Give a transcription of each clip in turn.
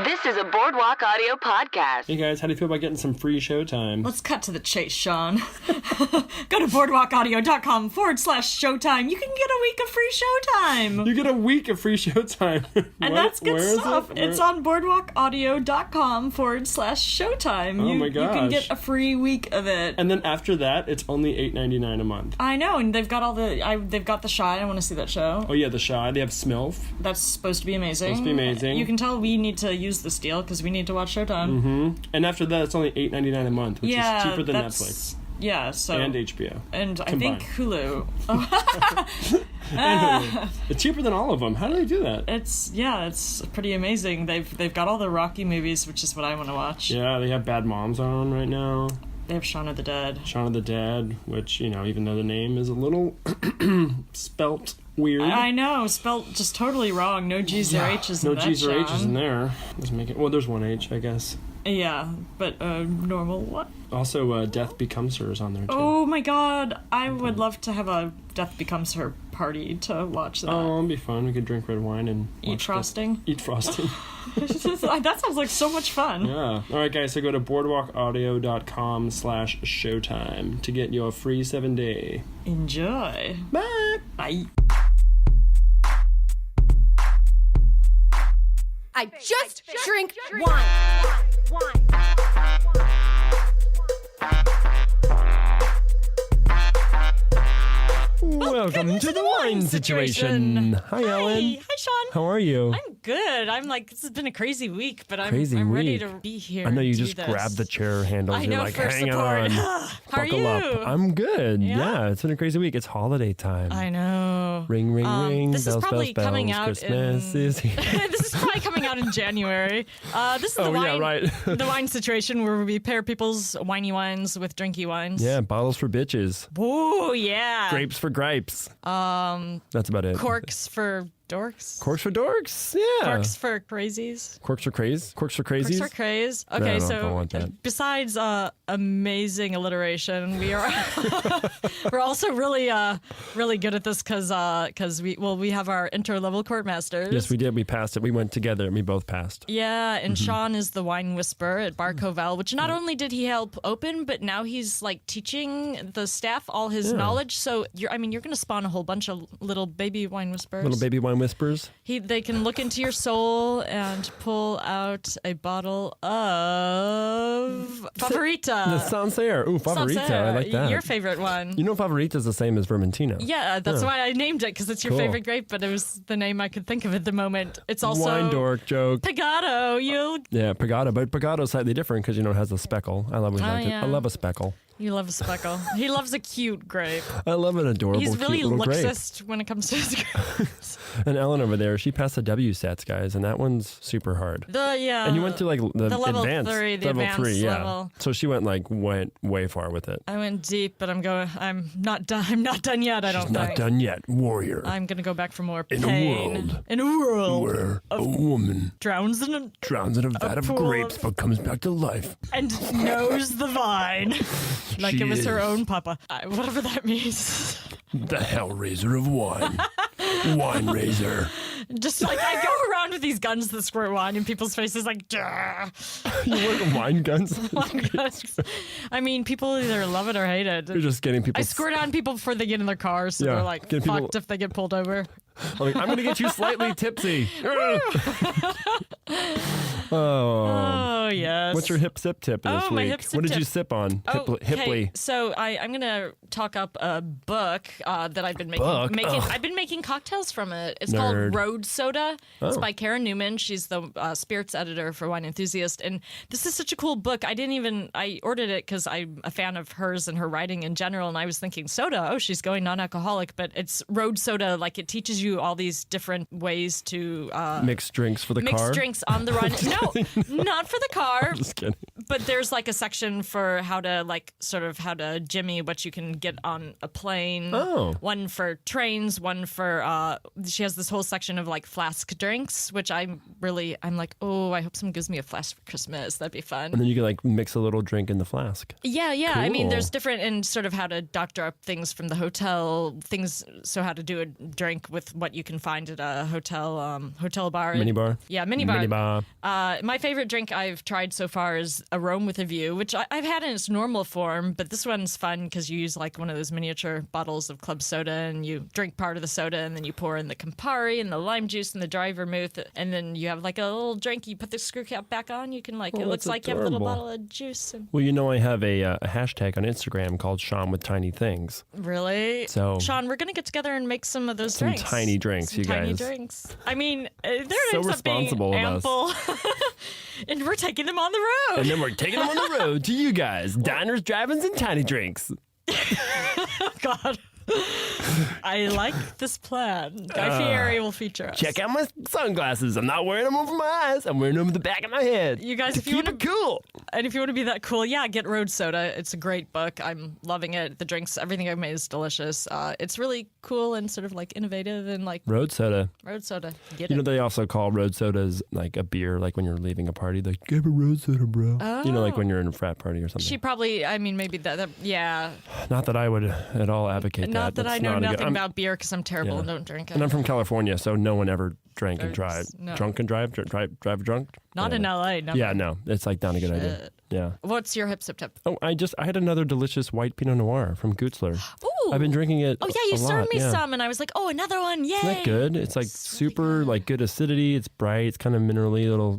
This is a Boardwalk Audio podcast. Hey guys, how do you feel about getting some free showtime? Let's cut to the chase, Shaughn. Go to boardwalkaudio.com/showtime. You can get a week of free showtime. You get a week of free showtime. And that's good stuff. It's on boardwalkaudio.com/showtime. Oh my gosh. You can get a free week of it. And then after that, it's only $8.99 a month. I know, and they've got they've got The Shy. I want to see that show. Oh yeah, The Shy. They have Smilf. That's supposed to be amazing. You can tell we need to use this deal because we need to watch Showtime. Mm-hmm. And after that, it's only $8.99 a month, which is cheaper than Netflix. Yeah, so... And HBO. And combined. I think Hulu. And Hulu. It's cheaper than all of them. How do they do that? It's pretty amazing. They've got all the Rocky movies, which is what I want to watch. Yeah, they have Bad Moms on right now. They have Shaun of the Dead. Shaun of the Dead, which, even though the name is a little spelt weird. I know, spelt just totally wrong. No G's or H's in that, No G's or H's Shaughn. in there. Doesn't make it... Well, there's one H, I guess. Yeah, but normal what? Also, Death Becomes Her is on there, too. Oh my god, I would love to have a Death Becomes Her party to watch that. Oh, it'd be fun. We could drink red wine and eat frosting. Eat frosting. That sounds like so much fun. Yeah. All right, guys, so go to boardwalkaudio.com/showtime to get your free 7-day. Enjoy. Bye. Bye. I just drink wine. Welcome to the wine situation. Hi, Ellen. Hi, Shaughn. How are you? I'm good. I'm like, this has been a crazy week, but I'm ready to be here. I know you and do just this. grabbed the chair handles. I You're know, like, for hang support. on. How are Buckle you? up. I'm good. Yeah? Yeah, it's been a crazy week. It's holiday time. I know. Ring, ring, ring. This bells, is probably bells, coming bells. out Christmas in... is here. This is probably coming out in January. This is the wine, yeah, right. the wine situation where we pair people's whiny wines with drinky wines. Yeah, bottles for bitches. Oh yeah. Grapes for gripes. That's about it. Corks for dorks. Corks for dorks? Yeah. Corks for crazies. Corks for craze? Corks for crazies? Corks for craze. I Okay, don't know if I want so that. besides amazing alliteration, we are we're also really good at this because we have our interlevel courtmasters. Yes, we did. We passed it. We went together and we both passed. Yeah, and Shaughn is the wine whisperer at Bar Covell, which not only did he help open, but now he's like teaching the staff all his knowledge. So you're going to spawn a whole bunch of little baby wine whisperers. Little baby wine whispers. They can look into your soul and pull out a bottle of Favorita. The Sancerre. Ooh, Favorita. I like that. Your favorite one. You know Favorita is the same as Vermentino. Yeah, that's why I named it, because it's your Cool. favorite grape, but it was the name I could think of at the moment. It's also... Wine dork joke. Pagato. Yeah, Pagado. But Pagado's slightly different because, it has a speckle. I love it. yeah. I love a speckle. You love a speckle. He loves a cute grape. I love an adorable, He's really cute little grape. luxist when it comes to his grapes. And Ellen over there, she passed the W sets, guys, and that one's super hard. And And you went to the level advanced, 3, the level advanced 3, yeah. level. So she went way far with it. I went deep, but I'm not done. I'm not done yet. I don't She's not think. done yet, warrior. I'm gonna go back for more In a pain. world In a world where a woman drowns in a drowns in a vat of pool grapes of- but comes back to life. and knows the vine like She it was her is. own papa. Whatever that means. The hellraiser of wine. Wine raiser. Just like I go around with these guns that squirt wine in people's faces, like. Duh. You work wine guns? I mean, people either love it or hate it. You're just getting people... I squirt on people before they get in their cars, so Yeah, they're like getting fucked people- if they get pulled over. I'm going to get you slightly tipsy. Oh yes. What's your hip sip tip this week? my hip sip what did tip. you sip on? Okay, Hipply. so I'm gonna talk up a book that I've been making. Book? Ugh. I've been making cocktails from it. It's Nerd. called Road Soda. It's Oh. by Karen Newman. She's the spirits editor for Wine Enthusiast, and this is such a cool book. I ordered it because I'm a fan of hers and her writing in general, and I was thinking soda. Oh, she's going non-alcoholic, but it's Road Soda. Like it teaches you all these different ways to Mixed drinks for the car? mixed drinks on the run. No, not for the car. Just kidding. But there's like a section for how to jimmy what you can get on a plane. Oh. One for trains, one for she has this whole section of like flask drinks, which I'm like, oh, I hope someone gives me a flask for Christmas. That'd be fun. And then you can like mix a little drink in the flask. Yeah. Cool. I mean, there's different and sort of how to doctor up things from the hotel, things, so how to do a drink with what you can find at a hotel bar. Mini bar? Yeah, mini bar. Mini bar. My favorite drink I've tried so far is a Rome with a View, which I've had in its normal form, but this one's fun because you use like one of those miniature bottles of club soda and you drink part of the soda and then you pour in the Campari and the lime juice and the dry vermouth, and then you have like a little drink. You put the screw cap back on, you can like, it looks like you have a little bottle of juice. Well, you know, I have a hashtag on Instagram called Shaughn with Tiny Things. Really? So, Shaughn, we're going to get together and make some of those drinks. Some tiny drinks, you tiny guys. drinks. I mean, there So ends up being responsible of ample. And we're taking them on the road. And then we're taking them on the road to you guys. Diners, drive-ins, and tiny drinks. God. I like this plan. Guy Fieri will feature us. Check out my sunglasses. I'm not wearing them over my eyes. I'm wearing them at the back of my head. You guys, to if you keep want it cool. And if you want to be that cool, get Road Soda. It's a great book. I'm loving it. The drinks, everything I've made is delicious. It's really cool and sort of like innovative and like Road soda. Road Soda. You know, they also call road sodas like a beer, like when you're leaving a party. Like, give a road soda, bro. Oh. You know, like when you're in a frat party or something. She probably, I mean, maybe that yeah. Not that I would at all advocate that. Not that That's I know not a good- nothing I'm- about beer because I'm terrible and don't drink it. And I'm from California, so no one ever drank and drive. No. Drunk and drive drunk? Not in LA. No. Yeah, no. It's like not a good idea. Yeah. What's your hip sip tip? Oh, I had another delicious white Pinot Noir from Gutzler. Ooh. I've been drinking it. Oh yeah, you a served lot, me yeah. some, and I was like, oh, another one, yay! Isn't that good? It's like super like good acidity. It's bright. It's kind of minerally, little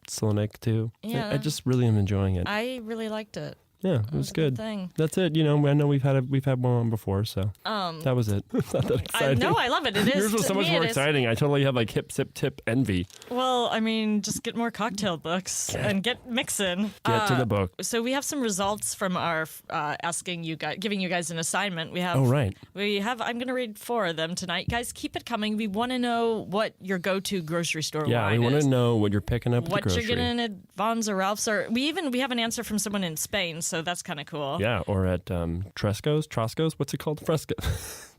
Solonic too. Yeah. I just really am enjoying it. I really liked it. Yeah, it was a good. thing. That's it. You know, I know we've had one on before, so that was it. It's not that exciting. No, I love it. It is. Yours was To so much me, more it is. exciting. I totally have like hip, sip, tip envy. Well, I mean, just get more cocktail books and get mixing. Get to the book. So we have some results from our asking you guys, giving you guys an assignment. We have. Oh, right. I'm going to read 4 of them tonight. Guys, keep it coming. We want to know what your go-to grocery store Yeah, wine we want is. to know what you're picking up at the What grocery. you're getting at Vaughn's or Ralph's, or we have an answer from someone in Spain, so that's kind of cool. Yeah, or at Trosco's. What's it called? Fresco.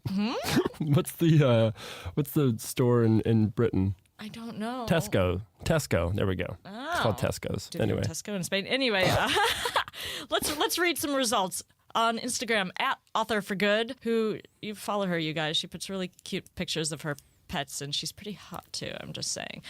Hmm? What's the store in Britain? I don't know. Tesco. There we go. It's called Tesco's. Different Anyway. Tesco in Spain. Anyway, let's read some results. On Instagram, at Author for Good, who, you follow her, you guys. She puts really cute pictures of her pets, and she's pretty hot, too, I'm just saying.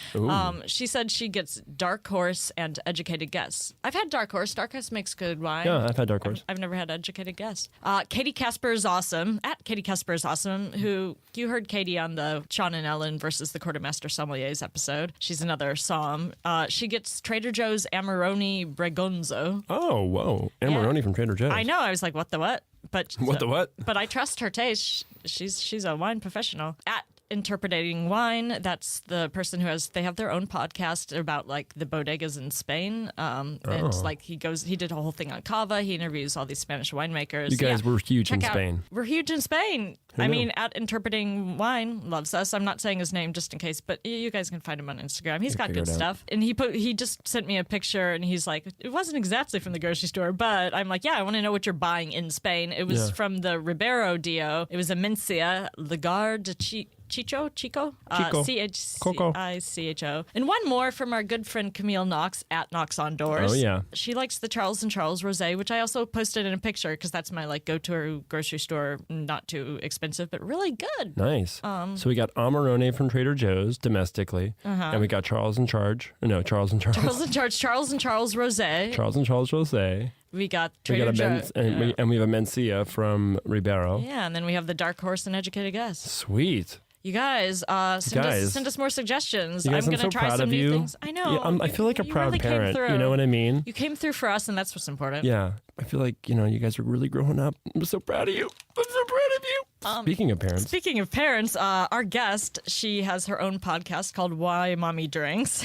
She said she gets Dark Horse and Educated Guess. I've had Dark Horse. Dark Horse makes good wine. Yeah, I've had Dark Horse. I've never had Educated Guess. Katie Casper is awesome, at Katie Casper is awesome, who you heard Katie on the Shaughn and Ellen versus the Quartermaster Sommeliers episode. She's another Somm. She gets Trader Joe's Amarone Bregonzo. Oh, whoa. Amarone from Trader Joe's. I know. I was like, what the what? But What the what? But I trust her taste. She's a wine professional. At Interpreting Wine, that's the person who they have their own podcast about like the bodegas in Spain. And it's like he did a whole thing on cava. He interviews all these Spanish winemakers. You guys were huge in Check out- Spain. We're huge in Spain. I mean, at Interpreting Wine loves us. I'm not saying his name just in case, but you guys can find him on Instagram. He's got figure good it out. stuff. And he just sent me a picture, and he's like, it wasn't exactly from the grocery store, but I'm like, yeah, I want to know what you're buying in Spain. It was from the Ribeiro Dio. It was a Mencia, Lagar de Chico? Chico. Chico. And one more from our good friend Camille Knox at Knox on Doors. Oh, yeah. She likes the Charles & Charles Rosé, which I also posted in a picture because that's my like go-to grocery store, not too expensive, but really good. Nice. So we got Amarone from Trader Joe's domestically, and we got Charles and Charles. Charles & Charles Rosé. Charles and Charles Rosé. We got We Trader got Joe's. and we have a Mencia from Ribeiro. Yeah, and then we have the Dark Horse and Educated Guess. Sweet. You guys, send us more suggestions. You guys, I'm I'm going to so try proud some of new you. things. I know. Yeah, I feel like a You proud really came parent. through. You know what I mean? You came through for us, and that's what's important. Yeah. I feel like, you guys are really growing up. I'm so proud of you. I'm so proud of you. Speaking of parents, our guest, she has her own podcast called Why Mommy Drinks.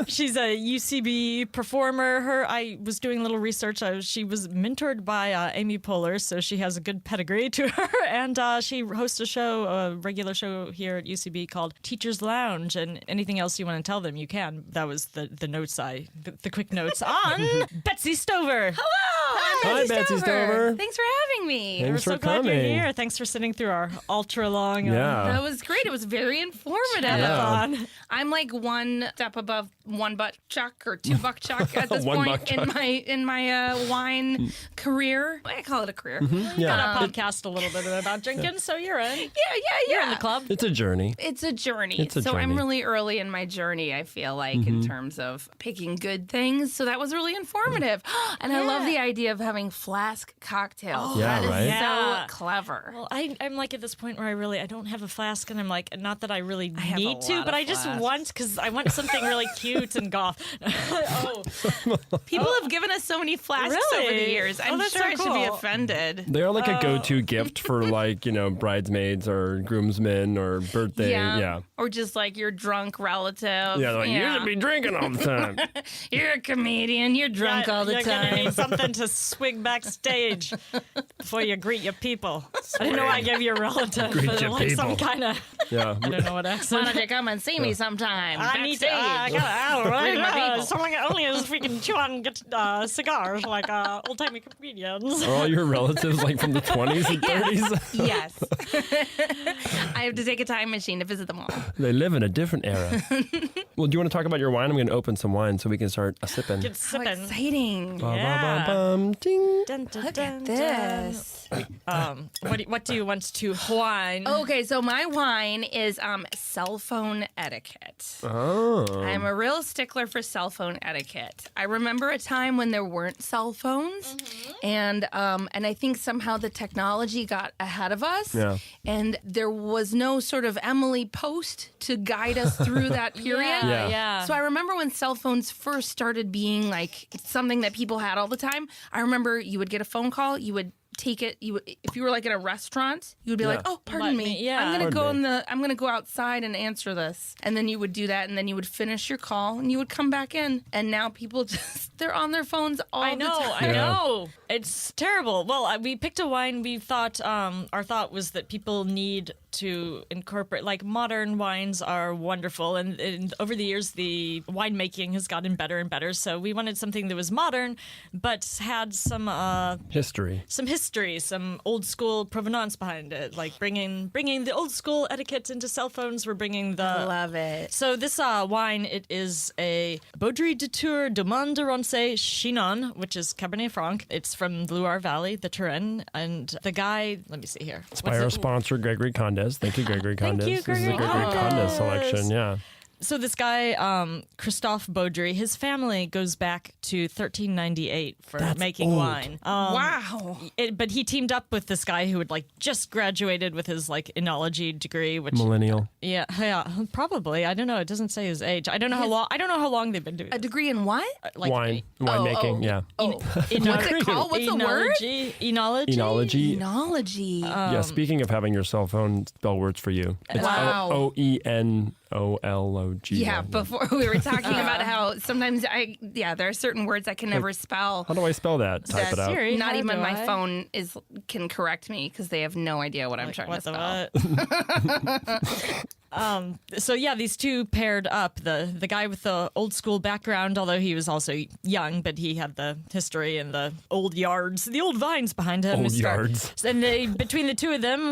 She's a UCB performer. I was doing a little research. She was mentored by Amy Poehler, so she has a good pedigree to her. And she hosts a regular show here at UCB called Teacher's Lounge. And anything else you want to tell them, you can. That was the notes the quick notes on Betsy Stover. Hello, Hi, Betsy Stover. Thanks for having me. Thanks We're for so glad you're coming. here. Thanks for sitting through our ultra long. That was great. It was very informative. Yeah. I'm like one step above one butt chuck or two buck chuck at this One point buck chuck. in my wine career. I call it a career. Got a podcast a little bit about drinking, so you're in. Yeah. You're in the club. It's a journey. It's a journey. It's a so I'm journey. really early in my journey, I feel like, in terms of picking good things. So that was really informative. And I love the idea of having flask cocktails. Yeah, that is right? Yeah. so clever. Well, I'm like at this point where I don't have a flask, and I'm like, not that I really have a need to, lot but of I just flasks. want, because I want something really cute and goth. People have given us so many flasks over the Really? years. I'm that's sure so I should be cool. offended. They're like a go-to gift for bridesmaids or groomsmen or birthday. Yeah. Or just like your drunk relative. Yeah, like, you should be drinking all the time. You're a comedian. You're drunk all the You're gonna time. need something to swing backstage before you greet your people. I didn't know I gave you a relative, Greet but your like some people. kind of, Yeah. I don't know what Why accent. don't you come and see me sometime? I need to. backstage? I gotta. Greet my people. Someone only is freaking chew on and get cigars like old timey comedians. Are all your relatives like from the 20s and 30s? Yes. I have to take a time machine to visit them all. They live in a different era. Well, do you want to talk about your wine? I'm going to open some wine so we can start sipping. Get How sipping. exciting. Yeah. Bum, ding. Dun, dun, Look dun, at this. dun. What do you want to whine? Okay, so my wine is cell phone etiquette. Oh. I'm a real stickler for cell phone etiquette. I remember a time when there weren't cell phones, and I think somehow the technology got ahead of us, Yeah. and there was no sort of Emily Post to guide us through that period. Yeah. yeah. So I remember when cell phones first started being like something that people had all the time. I remember you would get a phone call, you would take it. If you were like in a restaurant, you would be like, "Oh, pardon Let me, me- yeah. I'm Pardon I'm gonna go outside and answer this." And then you would do that, and then you would finish your call, and you would come back in. And now people they're on their phones all I the know, time. I know. It's terrible. Well, we picked a wine. We thought our thought was that people need to incorporate, like, modern wines are wonderful, and over the years the winemaking has gotten better and better. So we wanted something that was modern, but had some History. some old school provenance behind it, like bringing the old school etiquette into cell phones. We're bringing the Love it. So this wine, it is a Baudry de Tours de Monderonce Chinon, which is Cabernet Franc. It's from the Loire Valley, the Touraine, and the guy, let me see here. It's by our sponsor, Gregory Condes. Thank you, Gregory Condes. you, This is a Gregory Gregory Condes Condes. selection, yeah. So this guy, Christophe Baudry, his family goes back to 1398 for making old. wine. Wow. But he teamed up with this guy who had just graduated with his enology degree, which Millennial. yeah, probably. I don't know. It doesn't say his age. I don't know how long. I don't know how long they've been doing A it. degree in what? Winemaking, yeah. What's it called? What's the word? Enology. Enology. Enology. Yeah, speaking of having your cell phone spell words for you. It's Wow. OENOLOG. Yeah, before we were talking about how sometimes there are certain words I can never spell. How do I spell that? Type it out. Siri, Not how even do my I? phone can correct me because they have no idea what I'm trying What to the spell. what? So yeah, these two paired up. The guy with the old school background, although he was also young, but he had the history and the old yards, the old vines behind him. Old yards. And between the two of them,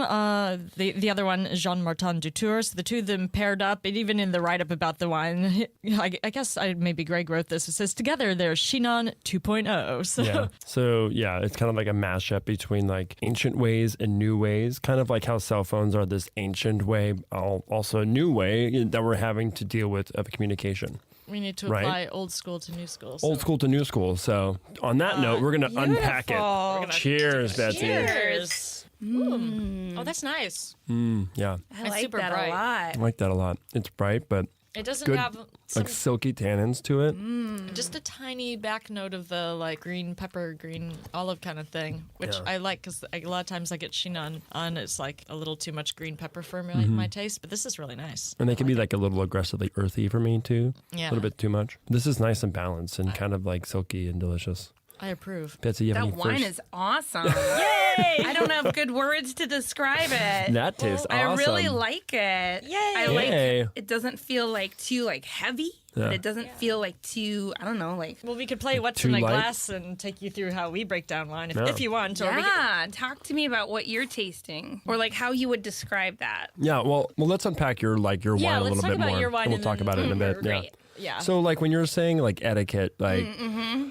the other one, Jean Martin Dutour, so the two of them paired up. And even in the write-up about the wine, I guess maybe Greg wrote this. It says, together they're Chinon 2.0. So Yeah. So, yeah, it's kind of like a mashup between like ancient ways and new ways, kind of like how cell phones are this ancient way, also a new way that we're having to deal with of communication. we need to Right. apply old school to new school. Old school to new school. So, on that note, we're going to unpack it. Cheers, Betsy. Cheers. Oh, that's nice. Yeah, I It's like super that bright. a lot. I like that a lot. It's bright, but It doesn't good, have some, like silky tannins to it. just a tiny back note of the like green pepper, green olive kind of thing, which Yeah. I like because a lot of times I get Shaughn on. It's like a little too much green pepper for my taste, but this is really nice. And they can be like a little aggressively earthy for me too. Yeah. A little bit too much. This is nice and balanced and kind of like silky and delicious. I approve. Betsy, you have That any wine first? is awesome. Yay! I don't have good words to describe it. That tastes I awesome. really like it. Yay. I like Yay. it doesn't feel like too like heavy, Yeah. but it doesn't feel like too, I don't know, like Well, we could play What's too in a light? Glass and take you through how we break down wine Yeah. if you want. Or we could, yeah, talk to me about what you're tasting or like how you would describe that. Yeah, well, let's unpack your Yeah, wine a let's little talk bit about more. your wine and we'll and talk then- about it in a bit. Yeah. Great. yeah. So, like when you're saying like etiquette, like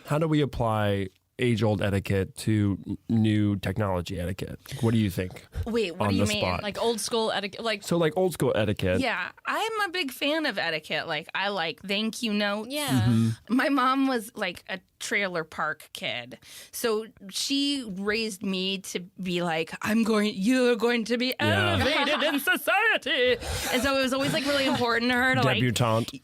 how do we apply age-old etiquette to new technology etiquette? What do you think? Wait, what On do you the mean? spot. like old school etiquette, like So, like old school etiquette. Yeah, I'm a big fan of etiquette. Like, I like thank you notes. yeah. My mom was like a trailer park kid. So she raised me to be like, you're going to be Yeah. elevated in society. And so it was always like really important to her to Debutante.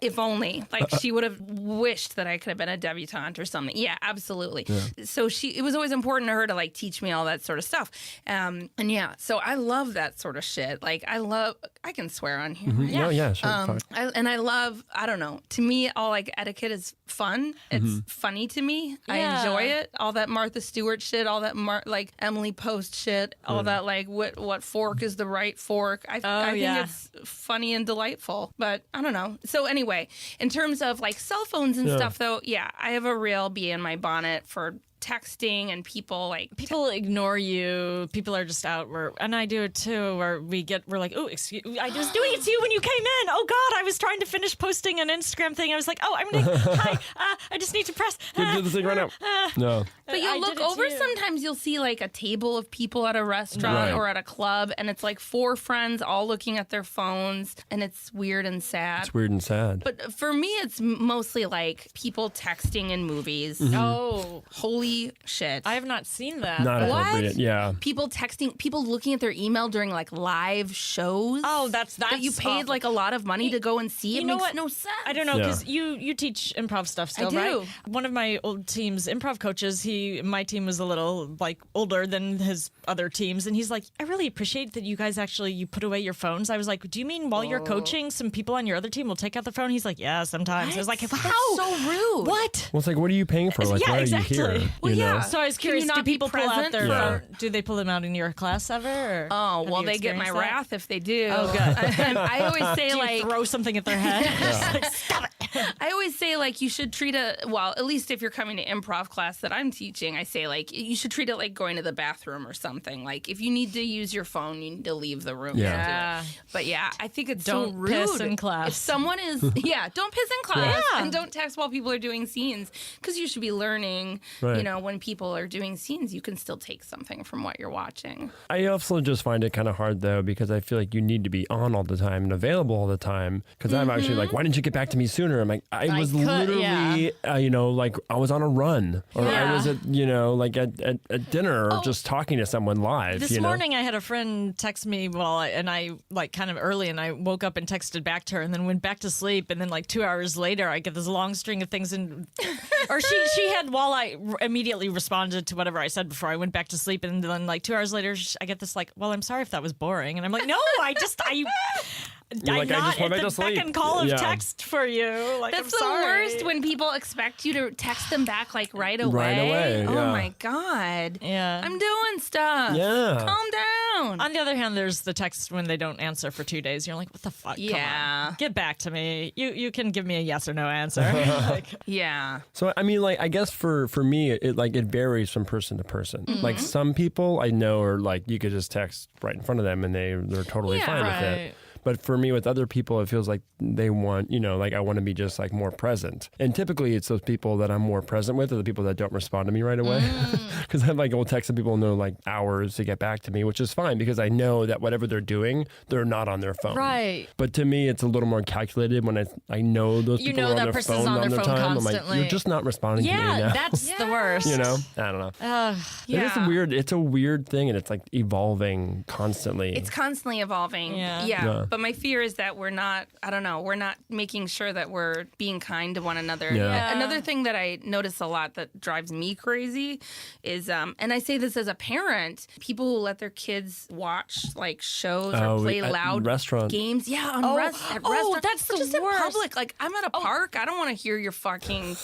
if only. Like she would have wished that I could have been a debutante or something. Yeah, absolutely. So it was always important to her to like teach me all that sort of stuff. And yeah, so I love that sort of shit. Like I can swear on here. right? Yeah, sure. fine. I love, I don't know, to me, all like etiquette is fun. It's funny to me. I Yeah. enjoy it. All that Martha Stewart shit, all that like Emily Post shit, all that like what fork is the right fork. I think yeah. it's funny and delightful, but I don't know. So anyway, in terms of like cell phones and stuff though, yeah, I have a real bee in my bonnet for texting and people People ignore you. People are just out and I do it too, where we're like, oh, excuse I was doing it to you when you came in. Oh God, I was trying to finish posting an Instagram thing. I was like, oh, I'm gonna, hi, I just need to press. Do the thing right now. No. But I you'll did look it to over, you. sometimes you'll see like a table of people at a restaurant Right. or at a club, and it's like four friends all looking at their phones, and it's weird and sad. It's weird and sad. But for me, it's mostly like people texting in movies. Oh, Holy shit. I have not seen that. Not What? appropriate. Yeah. People texting, people looking at their email during like live shows. Oh, that's that you paid awful. like a lot of money to go and see. It You know makes what? no sense. I don't know Yeah. because you teach improv stuff still, do. right? One of my old team's improv coaches, my team was a little like older than his other teams, and he's like, I really appreciate that you guys you put away your phones. I was like, do you mean while you're coaching, some people on your other team will take out the phone? He's like, yeah, sometimes. I was like, how? That's so rude. What? Well, it's like, what are you paying for? Like, Yeah, why exactly. are you here? Well, you yeah. know? So I was Can you curious, not do be people pull out present their for- phone? Do they pull them out in your class ever? Or Oh, have well, you they get my experienced that? wrath if they do. Oh, good. I always say Do you like throw something at their head? Just like, stop it. I always say like you should treat at least if you're coming to improv class that I'm teaching, I say like you should treat it like going to the bathroom or something. Like if you need to use your phone, you need to leave the room. Yeah. to do it. Yeah. But yeah, I think it's Don't so rude. piss in class. If someone is don't piss in class Yeah. and don't text while people are doing scenes because you should be learning. Right. You know, when people are doing scenes, you can still take something from what you're watching. I also just find it kind of hard though because I feel like you need to be on all the time and available all the time. Because I'm actually like, why didn't you get back to me sooner? I'm like, I was literally, like I was on a run, or I Yeah. was at, like at dinner, or just talking to someone live. This morning, I had a friend text me and I like kind of early, and I woke up and texted back to her, and then went back to sleep, and then like 2 hours later, I get this long string of things, or she had while I immediately responded to whatever I said before I went back to sleep, and then like 2 hours later, I get this like, well, I'm sorry if that was boring, and I'm like, no, I'm like, I not just went at back the to sleep. beck and call of Yeah. text for you. Like, That's I'm the sorry. worst when people expect you to text them back like right away. Right away, Oh yeah. my God. Yeah. I'm doing stuff. Yeah. Calm down. On the other hand, there's the text when they don't answer for 2 days. You're like, what the fuck? Come Yeah. on. Get back to me. You can give me a yes or no answer. Like, Yeah. So I mean, like I guess for me, it varies from person to person. Like some people I know are like you could just text right in front of them and they're totally Yeah, fine with right. it. But for me, with other people, it feels like they want, like I want to be just like more present. And typically it's those people that I'm more present with are the people that don't respond to me right away. Because I will text some people know like hours to get back to me, which is fine because I know that whatever they're doing, they're not on their phone. Right. But to me, it's a little more calculated when I know those You people know are on that their person's phone on their their phone time. I'm like, constantly. you're just not responding to me yeah, now. that's the worst. I don't know. It is Yeah. weird. It's a weird thing, and it's like evolving constantly. It's constantly evolving. Yeah. Yeah. But But my fear is that we're not making sure that we're being kind to one another. Yeah. Another thing that I notice a lot that drives me crazy is, and I say this as a parent, people who let their kids watch like shows or play at loud restaurant. games. Yeah, at restaurants. That's the just worst. in public. Like, I'm at a park. I don't want to hear your fucking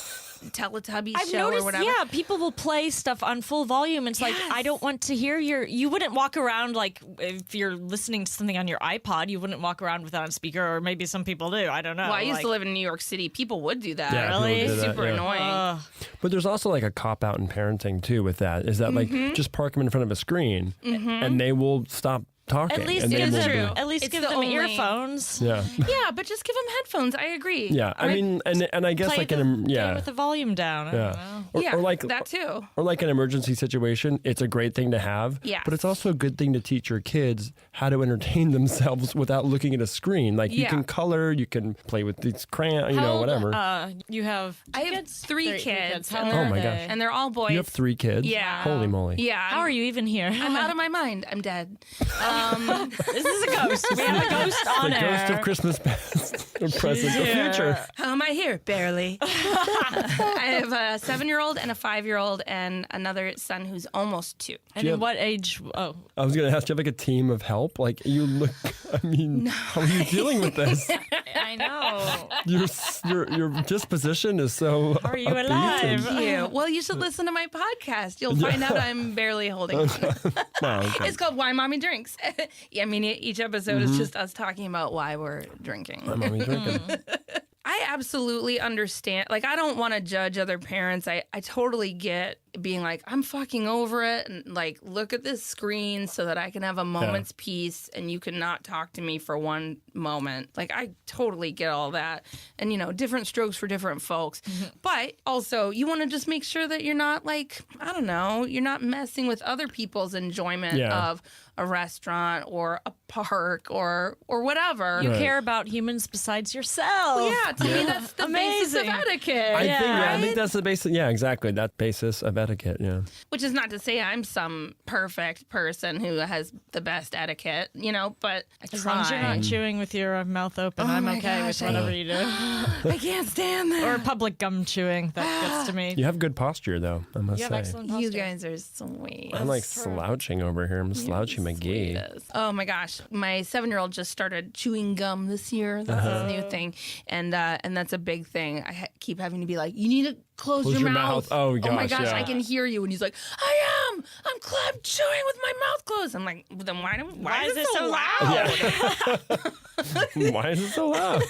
Teletubbies I've show noticed, or whatever. yeah, people will play stuff on full volume. It's like, I don't want to hear you wouldn't walk around, like, if you're listening to something on your iPod, you wouldn't walk around with it on speaker, or maybe some people do. I don't know. Well, I used to live in New York City. People would do that. Yeah, Really? people do that, Super yeah. annoying. But there's also like a cop out in parenting too with that. Is that like just park them in front of a screen and they will stop talking. At least and they give will them, be- at least It's give the them only- earphones. Yeah. Yeah, but just give them headphones. I agree. Yeah. I mean, and I guess Play like the an game with the volume down. I don't know. Yeah. Yeah, or like that too. Or like an emergency situation, it's a great thing to have. Yes. But it's also a good thing to teach your kids how to entertain themselves without looking at a screen. Like you Yeah. can color, you can play with these crayons, you How know, old, whatever. You have I have kids? three kids. How and old Oh are my they? gosh. And they're all boys. You have 3 kids? Yeah. Holy moly. Yeah. How are you even here? I'm out of my mind. I'm dead. This is a ghost. We have a ghost on The air. ghost of Christmas past, the present, the here. future. How am I here? Barely. I have a 7-year-old and a 5-year-old and another son who's almost 2. And Do you in have- what age? Oh, I was going to ask, do you have like a team of help? Like you look, I mean, how are you dealing with this? I know. Your disposition is so How are you upbeat alive? and- You. Well, you should listen to my podcast. You'll find out I'm barely holding on. Wow, okay. It's called Why Mommy Drinks. Yeah, I mean, each episode is just us talking about why we're drinking. I'm only drinking. I absolutely understand. Like, I don't want to judge other parents. I totally get being like, I'm fucking over it. And like, look at this screen so that I can have a moment's peace and you cannot talk to me for one moment. Like, I totally get all that. And, you know, different strokes for different folks. But also, you want to just make sure that you're not like, I don't know, you're not messing with other people's enjoyment Yeah. of a restaurant or a park or whatever. You Right. care about humans besides yourself. Yeah, to me, that's the basis of Amazing. etiquette. I think that's the basis. Yeah, exactly. That basis of etiquette. Yeah. Which is not to say I'm some perfect person who has the best etiquette, you know, but I As try. long as you're not chewing with your mouth open, Oh I'm my okay gosh, with whatever you do. I can't stand that. Or public gum chewing. That gets to me. You have good posture, though. I must You have say. excellent posture. You guys are sweet. I'm like slouching over here. I'm slouchy McGee. Sweetest. Oh my gosh, my 7-year-old just started chewing gum this year. That's his new thing, and that's a big thing. I keep having to be like, you need to close your mouth. Oh my gosh, gosh, yeah. I can hear you. And he's like, I'm chewing with my mouth closed. I'm like, then why is it so loud? Why is it so loud?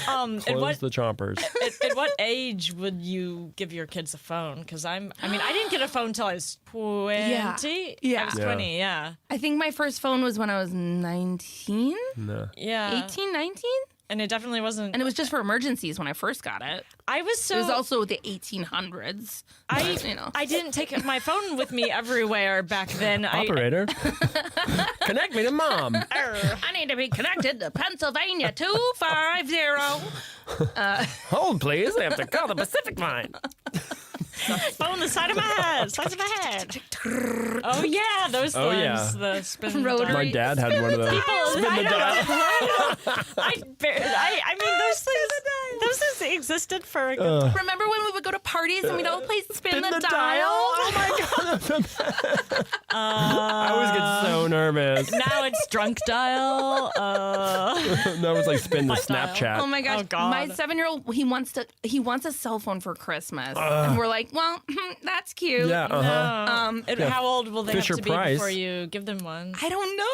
At Close what the chompers. at what age would you give your kids a phone? Because I didn't get a phone until I was 20. Yeah. I was Yeah. 20. Yeah. I think my first phone was when I was 19, No. Yeah. 18, 19. And it definitely wasn't. And it was just for emergencies when I first got it. I was so. It was also the 1800s. but, you know. I didn't take my phone with me everywhere back then. Operator, connect me to mom. I need to be connected to Pennsylvania 250. Hold, please. I have to call the Pacific line. Phone the side of my head. Side of my head. Oh yeah, those Oh, things. yeah. The spin Rotary. My dad had one of those. Spin the dial. I mean, those things existed for a good Remember when we would go to parties and we'd all play spin the dial? Oh my god! I always get so nervous. Now it's drunk dial. No, it's like spin the Snapchat. Oh my gosh. Oh, God. My 7-year-old, he wants a cell phone for Christmas. And we're like, well, that's cute. Yeah. How old will they Fisher have to be Price. before you give them one? I don't know.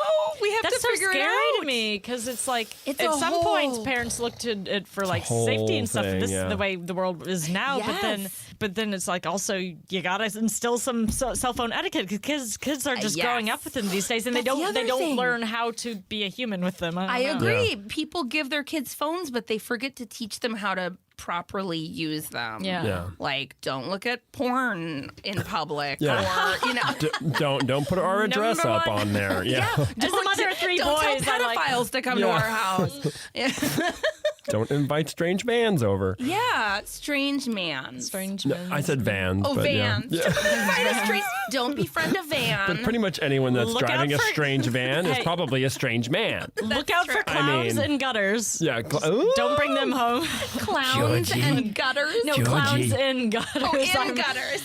We have That's to so figure scary it out. to me because it's like It's at a some whole- points parents looked at it for like whole safety and stuff. thing, This yeah. is the way the world is now. Yes. But then it's like also you gotta instill some cell phone etiquette because kids are just Yes. growing up with them these days and That's the they other don't thing. learn how to be a human with them. I don't know. agree. People give their kids phones, but they forget to teach them how to properly use them. Yeah. Yeah. Like, don't look at porn in public, Yeah. or you know, Don't put our address Number up one. on there. Yeah. As a mother of 3 don't boys, tell I like. pedophiles to come to Yeah. our house. Yeah. Don't invite strange vans over. Yeah, strange man. Strange No, men. I said vans. Oh, but vans. Yeah. Don't befriend a van. But pretty much anyone that's Look out driving a for- strange van is Hey. probably a strange man. Look out for clowns mean- and gutters. Yeah. Don't bring them home. Clowns Georgie. and gutters. No, Georgie. clowns in gutters. Oh, in gutters.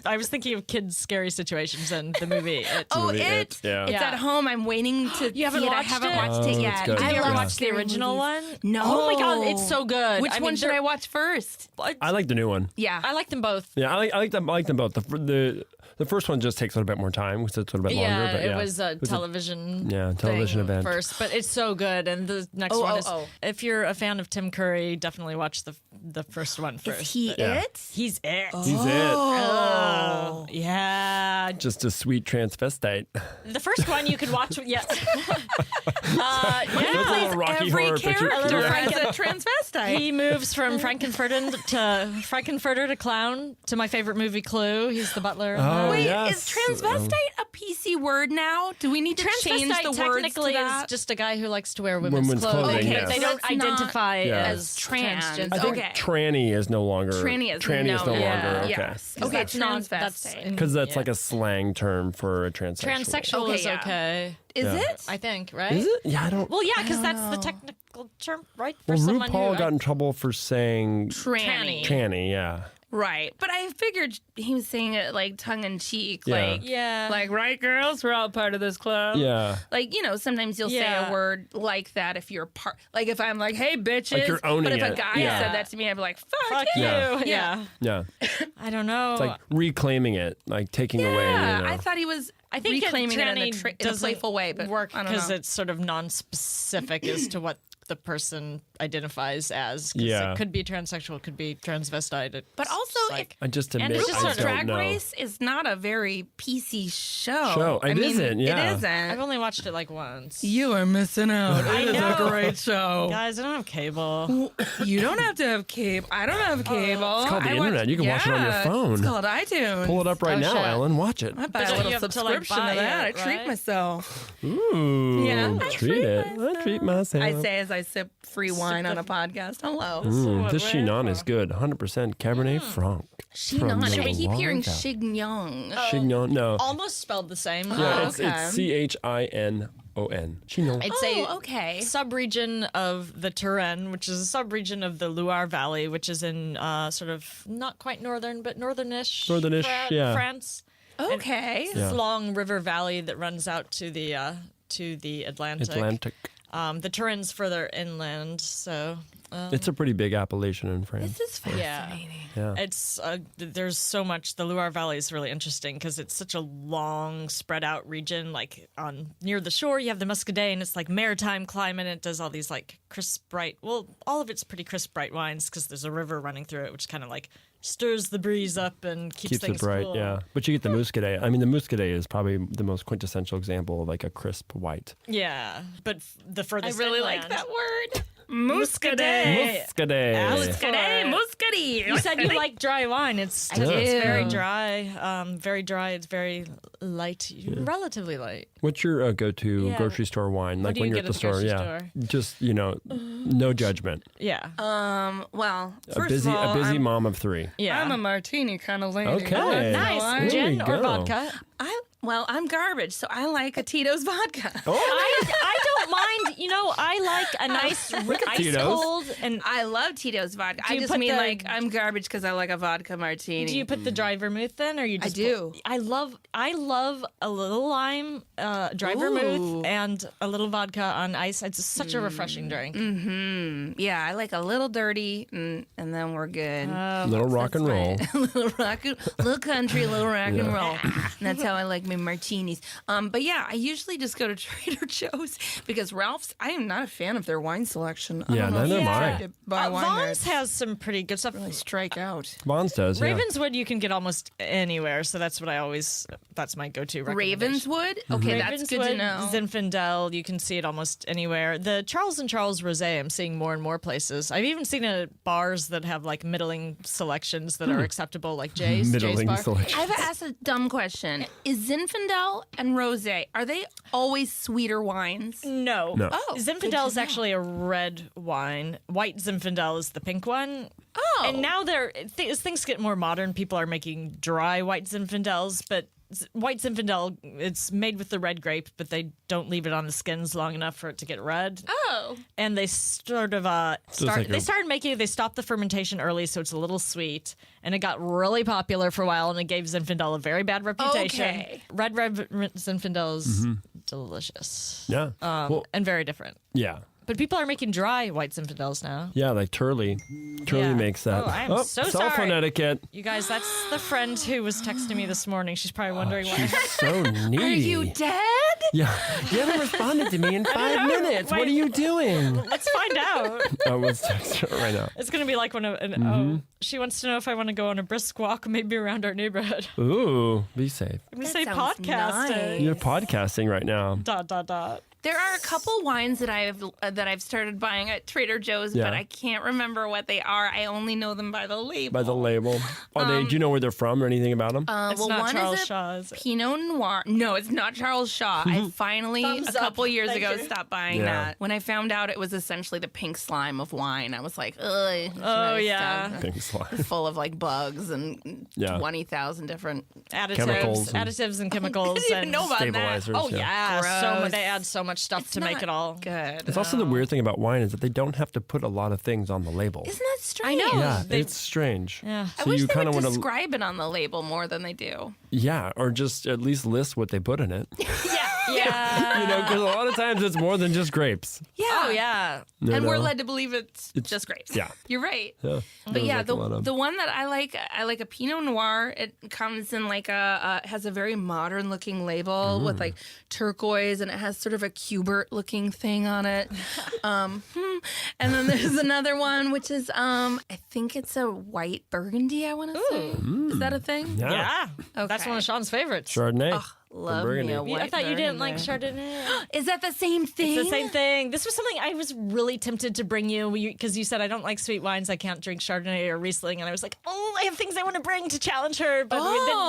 I was thinking of kids' scary situations in the movie. It. Oh, Movie, it. yeah. It's Yeah. at home. I'm waiting to You haven't see it. I watched haven't it? watched it Oh, yet. it's good. Did I you ever love watch the scary original movies. one? No. Oh my god, it's so good. Which I mean, one should they're- I watch first? I like the new one. Yeah. I like them both. Yeah, I like them. I like them both. The first one just takes a little bit more time because it's a little bit longer. Yeah, But yeah, it was a television. television thing event. first, but it's so good. And the next one is, if you're a fan of Tim Curry, definitely watch the first one first. Is he But Yeah. it? He's it. He's it. Oh, yeah. Just a sweet transvestite. The first one you could watch. Yeah. That's a yeah. little Rocky Every Horror Picture. character Yeah. as a transvestite. He moves from Frankenfurter to clown to my favorite movie, Clue. He's the butler. in Oh, that. Wait, yes. is transvestite a PC word now? Do we need to change Transvestite the words to technically that? is just a guy who likes to wear women's Women's clothing, clothing. yes. They So don't it's not- identify Yeah. as trans. transgender. I think Okay. tranny is no longer. Tranny is no no, longer. yeah. Okay. Yes. Because Okay, that's not- that's transvestite. in- Because that's yeah. like a slang term for a transsexual. Transsexual Okay, is yeah. okay. Is Yeah. it? I think, right? Is it? Yeah, I don't. Well, yeah, because that's the technical term, right? For Well, someone RuPaul who, got in trouble for saying Tranny. tranny. Yeah. Right. But I figured he was saying it like tongue in cheek. Yeah. Like, Yeah. like, right, girls? We're all part of this club. Yeah. Like, sometimes you'll say Yeah. a word like that if you're part. Like, if I'm like, hey, bitches. Like you're owning but if a it. guy Yeah. said that to me, I'd be like, fuck Fuck you. you. Yeah. Yeah. I don't know. It's like reclaiming it, like taking away. Yeah, I thought he was I think reclaiming it in tranny a doesn't playful way, but work I don't because know. it's sort of non-specific as to what the person identifies as. 'Cause Yeah. it could be transsexual, it could be transvestite. It's But also, like, I just And admit it's just I sort of don't Drag know. Race is not a very PC show. Show. It isn't, yeah. It isn't. I've only watched it like once. You are missing out. I It is know. a great show. Guys, I don't have cable. You don't have to have cable. I don't have cable. It's called the I watch- internet. You can watch it on your Yeah, phone. It's called iTunes. Pull it up right Oh, now, shit. Ellen. Watch it. I buy But a little you have to, like, subscription buy to that. it, I treat right? myself. Ooh. Yeah, I treat it. I treat myself. I say as I sip free wine on a podcast. Hello. This Chinon is good. 100% Cabernet Franc. Chinon. From the I keep hearing Loire Valley. Chignon. Chignon. No. Almost spelled the same. Yeah, okay. it's Chinon. Chinon. It's Oh, a okay. sub-region of the Touraine, which is a sub-region of the Loire Valley, which is in sort of not quite northern, but northernish. Northernish, yeah. France. Okay. It's this long river valley that runs out to the Atlantic. Atlantic. The Touraine's further inland, so It's a pretty big appellation in France. This is fascinating. Yeah. it's there's so much. The Loire Valley is really interesting because it's such a long, spread out region. Like near the shore, you have the Muscadet, and it's like maritime climate. And it does all these like crisp, bright. Well, all of it's pretty crisp, bright wines because there's a river running through it, which kind of like stirs the breeze up and keeps Keeps it things bright, cool. yeah. But you get the Muscadet. I mean, the Muscadet is probably the most quintessential example of like a crisp white. Yeah, but the I furthest really inland, like that word. Muscadet. Muscadet. Muscadet. You said you like dry wine. It's do. very dry. Very dry. It's very light, relatively light. What's your go-to Yeah. grocery store wine? Like do when you you're get at the at the store, grocery yeah. Just no judgment. Yeah, Well, A first of all, busy I'm, mom of three. yeah. I'm a martiny kind of lady. Okay. Oh, There nice. you Gin or go. vodka? I'm garbage, so I like a Tito's vodka. Oh, I don't mind. I like a nice ice Tito's. cold. And I love Tito's vodka. Do I you just put mean the- like I'm garbage because I like a vodka martini. do you put the dry vermouth in, or you just? do. I love a little lime dry vermouth and a little vodka on ice. It's such a refreshing drink. Yeah, I like a little dirty, and then we're good. little rock and roll. little country, little rock and roll. And that's how I like my martinis. But yeah, I usually just go to Trader Joe's because Ralph's. I am not a fan of their wine selection. I Yeah, don't know if neither you am I. tried to buy wine there. Vaughn's has some pretty good stuff. Really strike out. Bonds does, yeah. Ravenswood you can get almost anywhere, so that's what that's my go-to recommendation. Ravenswood. Okay, that's good to Ravenswood, know. Zinfandel, you can see it almost anywhere. The Charles & Charles Rosé, I'm seeing more and more places. I've even seen it at bars that have like middling selections that are acceptable, like Jay's. Jay's Middling bar. selection. I've asked a dumb question. Is Zinfandel and Rosé, are they always sweeter wines? No. No. Oh, Zinfandel's actually a red wine. White Zinfandel is the pink one. Oh. And now as things get more modern, people are making dry white Zinfandels, but white Zinfandel, it's made with the red grape, but they don't leave it on the skins long enough for it to get red. Oh. And they sort of they stopped the fermentation early, so it's a little sweet, and it got really popular for a while, and it gave Zinfandel a very bad reputation. Okay. Red Zinfandel is delicious. Yeah. And very different. Yeah. But people are making dry white Zinfandels now. Yeah, like Turley. Turley Yeah. makes that. Oh, I am so cell phone sorry. etiquette. You guys, that's the friend who was texting me this morning. She's probably wondering why. She's so needy. Are you dead? Yeah. You haven't responded to me in 5 minutes. What are you doing? Let's find out. Let's text her right now. It's going to be like she wance to know if I want to go on a brisk walk, maybe around our neighborhood. Ooh, be safe. I'm going to That say sounds podcasting. nice. You're podcasting right now. ... There are a couple wines that I've started buying at Trader Joe's, Yeah. but I can't remember what they are. I only know them by the label. By the label. Do you know where they're from or anything about them? It's not one Charles is a Shaw, is it? Pinot Noir. No, it's not Charles Shaw. I finally, Thumbs a couple up. years Thank ago, you. stopped buying Yeah. that. When I found out it was essentially the pink slime of wine, I was like, ugh. Oh, yeah. Pink slime. It's full of like bugs and Yeah. 20,000 different. Chemicals and- Additives and chemicals. I didn't and know about that. Stabilizers. Oh, yeah. Gross. They add so much stuff to make not it all. Good. It's also the weird thing about wine is that they don't have to put a lot of things on the label. Isn't that strange? I know. Yeah, They- it's strange. Yeah. I So wish you they kind would of want to, describe it on the label more than they do. yeah, or just at least list what they put in it. Yeah. You know, because a lot of times it's more than just grapes. Yeah. Oh, yeah. You And we're know? led to believe it's just grapes. Yeah. You're right. Yeah. But yeah, Like a lot of- the one that I like a Pinot Noir. It comes in like has a very modern looking label with like turquoise, and it has sort of a Cubert looking thing on it. And then there's another one which is I think it's a white Burgundy. I want to say, is that a thing? Yeah. Yeah. That's Okay. one of Sean's favorites. Chardonnay. Love Burgundy. me a I white thought you didn't like Burgundy. Chardonnay. Is that the same thing? It's the same thing. This was something I was really tempted to bring you because you said I don't like sweet wines. I can't drink Chardonnay or Riesling, and I was like, oh, I have things I want to bring to challenge her. But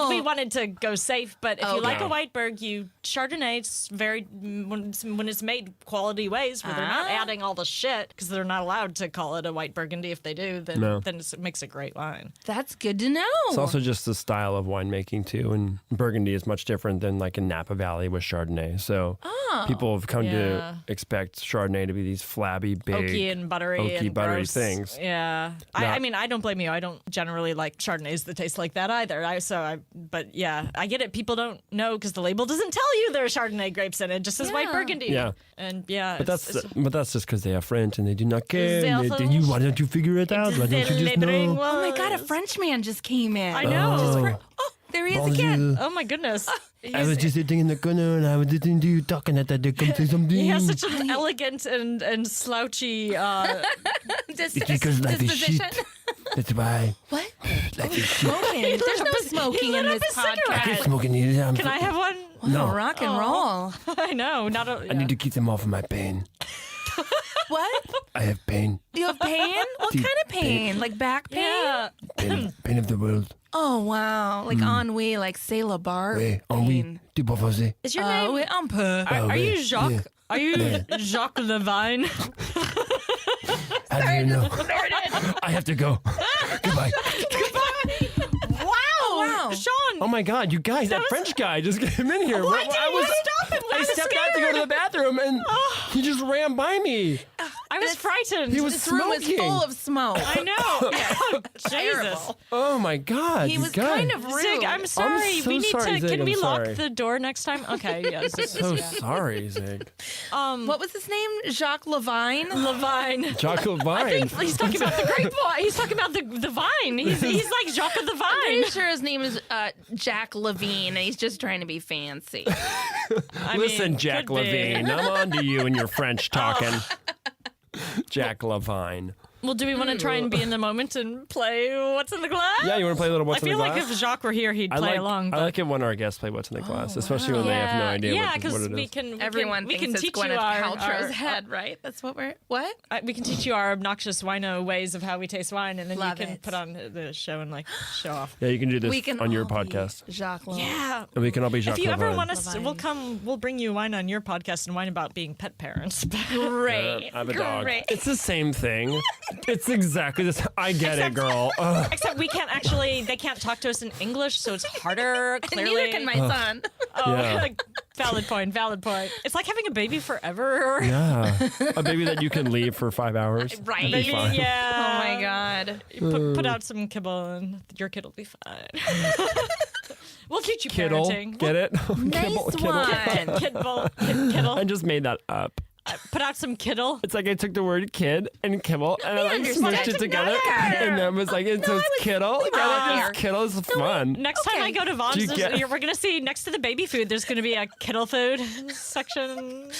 we wanted to go safe. But if you like a Whiteberg, Chardonnay, it's very when it's made quality ways where they're not adding all the shit because they're not allowed to call it a white Burgundy. If they do, then it makes a great wine. That's good to know. It's also just the style of winemaking too, and Burgundy is much different than like in Napa Valley with Chardonnay. So people have come to expect Chardonnay to be these flabby, big, Oaky and buttery and buttery gross. things. Yeah. I mean, I don't blame you. I don't generally like Chardonnays that taste like that either. But yeah, I get it. People don't know because the label doesn't tell you there are Chardonnay grapes in it. It just says white Burgundy. Yeah. And yeah. But that's just because they are French and they do not care. They're Why don't you figure it out? Why don't you just know? Oh my God, a French man just came in. I know. Oh, there he is again. Oh my goodness. I was just sitting in the corner and I was listening to you talking at that. Come say something. He has such an elegant and slouchy. It's because life is shit. That's why. What? Life is shit. Smoking. There's no smoking in this I podcast. keep smoking these. Can I have one? No. Oh, rock and roll. I know. I need to keep them off of my pain. What? I have pain. You have pain? What Deep kind of pain? Like back pain? Yeah. Pain of the world. Oh, wow. Like ennui, like say la barre. Oui, pain. tu peux fazer. Is your name? Oui, un peu. Are you oui. Jacques? Yeah. Are you Jacques Levine? How do you know? I have to go. Goodbye. Wow. Sean. Oh my God, you guys, that French guy just came in here. Why didn't you stop him? I I was stepped out to go to the bathroom and he just ran by me. I was frightened. He was This room is smoking. full of smoke. I know. Jesus. Oh my God, He you was guys. kind of rude. Zig, I'm sorry. so we need sorry, to. Zig, Can we I'm lock sorry. the door next time? Okay. Yeah. So sorry, Zig. What was his name? Jacques Levine? Levine. Jacques Levine. He's talking about the grape vine. He's talking about the vine. He's like Jacques of the I'm Vine. pretty sure his name is Jack Levine, and he's just trying to be fancy. Listen, Jack could be. Levine, I'm on to you and your French talking. Jack Levine. Well, do we want to try and be in the moment and play What's in the Glass? Yeah, you want to play a little What's I in the feel Glass? like if Jacques were here, he'd play along. I like it when our guests play What's in the Glass, especially when they have no idea Yeah, what because it is. Everyone we thinks can it's teach Gwyneth you Paltrow's head, right? That's what we're... What? we can teach you our obnoxious wino ways of how we taste wine, and then Love you can it. put on the show and like show off. Yeah, you can do this We can on your all be podcast. Jacques Levine. Yeah. And we can all be Jacques If you ever Levine. want us, we'll bring you wine on your podcast and wine about being pet parents. Great. I have a dog. Great. It's the same thing. It's exactly this. I get it, girl. Ugh. Except they can't talk to us in English, so it's harder, clearly. Neither can my son. Oh, Yeah. valid point. It's like having a baby forever. Yeah. A baby that you can leave for 5 hours. Right. That'd be fine. Yeah. Oh my God. You put out some kibble and your kid will be fine. We'll teach you Kiddle. parenting. Get it? Nice one. Kiddle. I just made that up. Put out some kiddle. It's like I took the word kid and kibble and I like understand. smushed it together. Got it. And then was like, it says kiddle. here. Kiddle is fun. Next time Okay. I go to Vaughn's, Do you get- we're going to see next to the baby food, there's going to be a kiddle food section.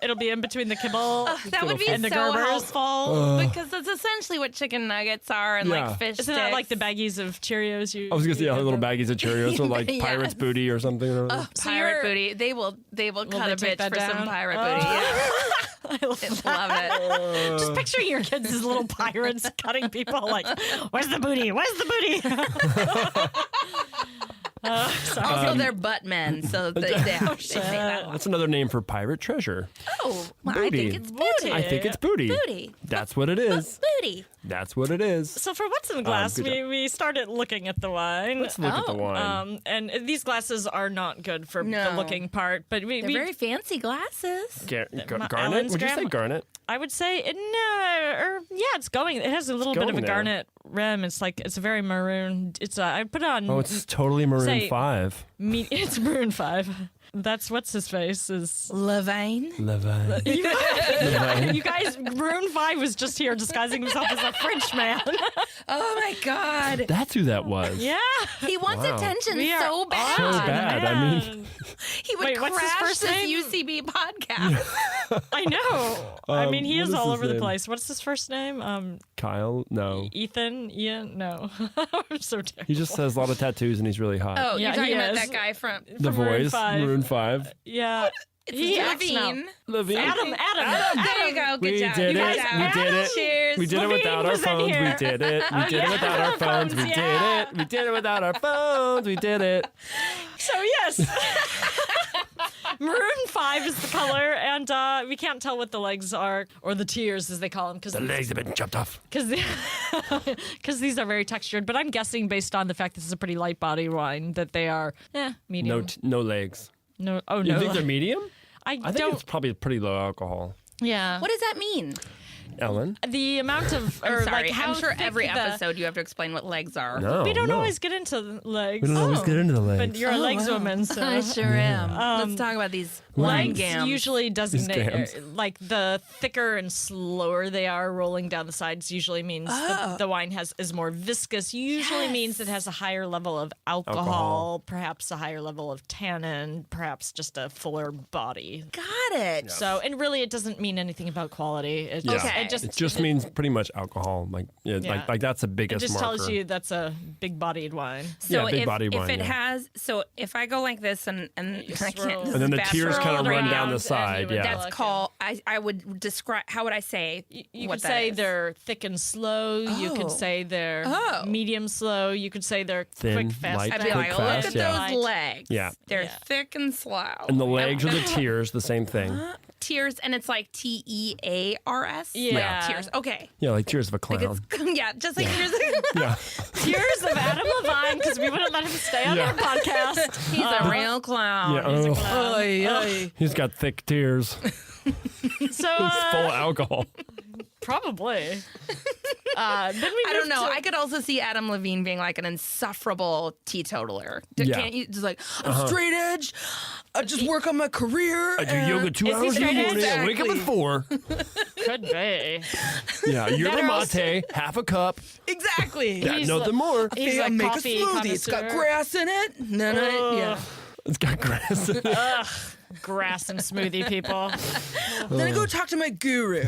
It'll be in between the kibble. That would be And the so Gerbers. helpful because that's essentially what chicken nuggets are and Yeah. like fish Isn't that like the sticks. baggies of Cheerios? I was going to say, little baggies of Cheerios or like Yes. pirate's booty or something. So pirate you're- booty. They will cut they a take bitch that for some down? pirate booty. Yeah. I love Love it. Just picturing your kids as little pirates cutting people like, where's the booty? Where's the booty? Sorry. Also, they're butt men, so they make that one. That's another name for pirate treasure. Oh, well, I Booty. think it's booty. I think it's booty. Booty. That's what it is. Booty. That's what it is. So for What's in the Glass, good job. we started looking at the wine. Let's look at the wine. And these glasses are not good for No. the looking part, but They're very fancy glasses. Garnet? Ellen's Would you say grandma- garnet? I would say it's going. It has a little bit of going a there. garnet rim. It's very maroon. I put it on. Oh, it's totally Maroon Say- 5. It's Maroon 5. That's what's his face is. Levine. Levine. You guys, Maroon 5 was just here disguising himself as a French man. Oh my God. That's who that was. Yeah. He wants Wow. attention We are so bad. So bad. I mean, Man. He would Wait, what's his crash first this name? UCB podcast. I know. I mean, he what is is all his over the name? place. What's his first name? Kyle? No. Ethan? Ian? No. I'm so terrible. He just has a lot of tattoos and he's really hot. Oh, Yeah, you're talking he about is. that guy from the Maroon voice, 5. Maroon 5. Yeah. He acts now. Levine. Levine. Adam. There you go. Good We job. did Good it. job. We did it. Cheers. We did it Levine without our was in phones. We here. did it. We did it without our phones. We did yeah. it. We did it without our phones. We did it. So, yes. Maroon 5 is the color, and we can't tell what the legs are, or the tears, as they call them, The legs have been chopped off. because these are very textured. But I'm guessing, based on the fact this is a pretty light body wine, that they are medium. No legs. No, oh You no. think they're medium? I I think don't. it's probably pretty low alcohol. Yeah. What does that mean? Ellen? The amount of, I'm or sorry. like how I'm sure thick every the- episode you have to explain what legs are. No. We don't no. always get into legs. We don't always get into the legs. But you're a legs woman, so. I sure am. Let's talk about these wine Legs gams. usually doesn't gams. like the thicker and slower they are rolling down the sides usually means the wine is more viscous. Usually means it has a higher level of alcohol, perhaps a higher level of tannin, perhaps just a fuller body. Got it. So, and really, it doesn't mean anything about quality. It just, Okay. it just, It just means pretty much alcohol. Like, yeah, Yeah. like that's the it biggest just marker. tells you that's a big-bodied wine. So Yeah, big if, body if wine, it yeah. has, so if I go like this and I swirl. can't, this And then is the bad tears for kind all of Roll run around down the and side. you would Yeah. go That's like called. I would describe. How would I say? You what could that say is? they're thick and slow. You Oh. could say they're Oh. medium slow. You could say they're Thin, quick, fast. light, I'd be quick, like, fast, look at yeah. those legs. Yeah. They're Yeah. thick and slow. And the legs are the tears, the same thing. Tears, and it's like TEARS. Yeah. Like tears. Okay. Yeah, like tears of a Like clown. it's yeah, just like tears. Yeah. Tears of Adam Levine because we wouldn't let him stay on Yeah. our podcast. He's a real clown. Yeah. Oh, he's got thick tears. So It's full of alcohol. probably. Then we I don't moved know. to- I could also see Adam Levine being like an insufferable teetotaler. Yeah. Can't you just like I'm straight edge? I just work on my career. I do yoga 2 Is he hours in the straight edge? morning. I wake up at 4. Could be. Yeah, yerba That or else- mate, half a cup. Exactly. Yeah, He's nothing more. He's a coffee connoisseur. grass in it. No, yeah. It's got grass in it. Grass and smoothie people. Then I go talk to my guru.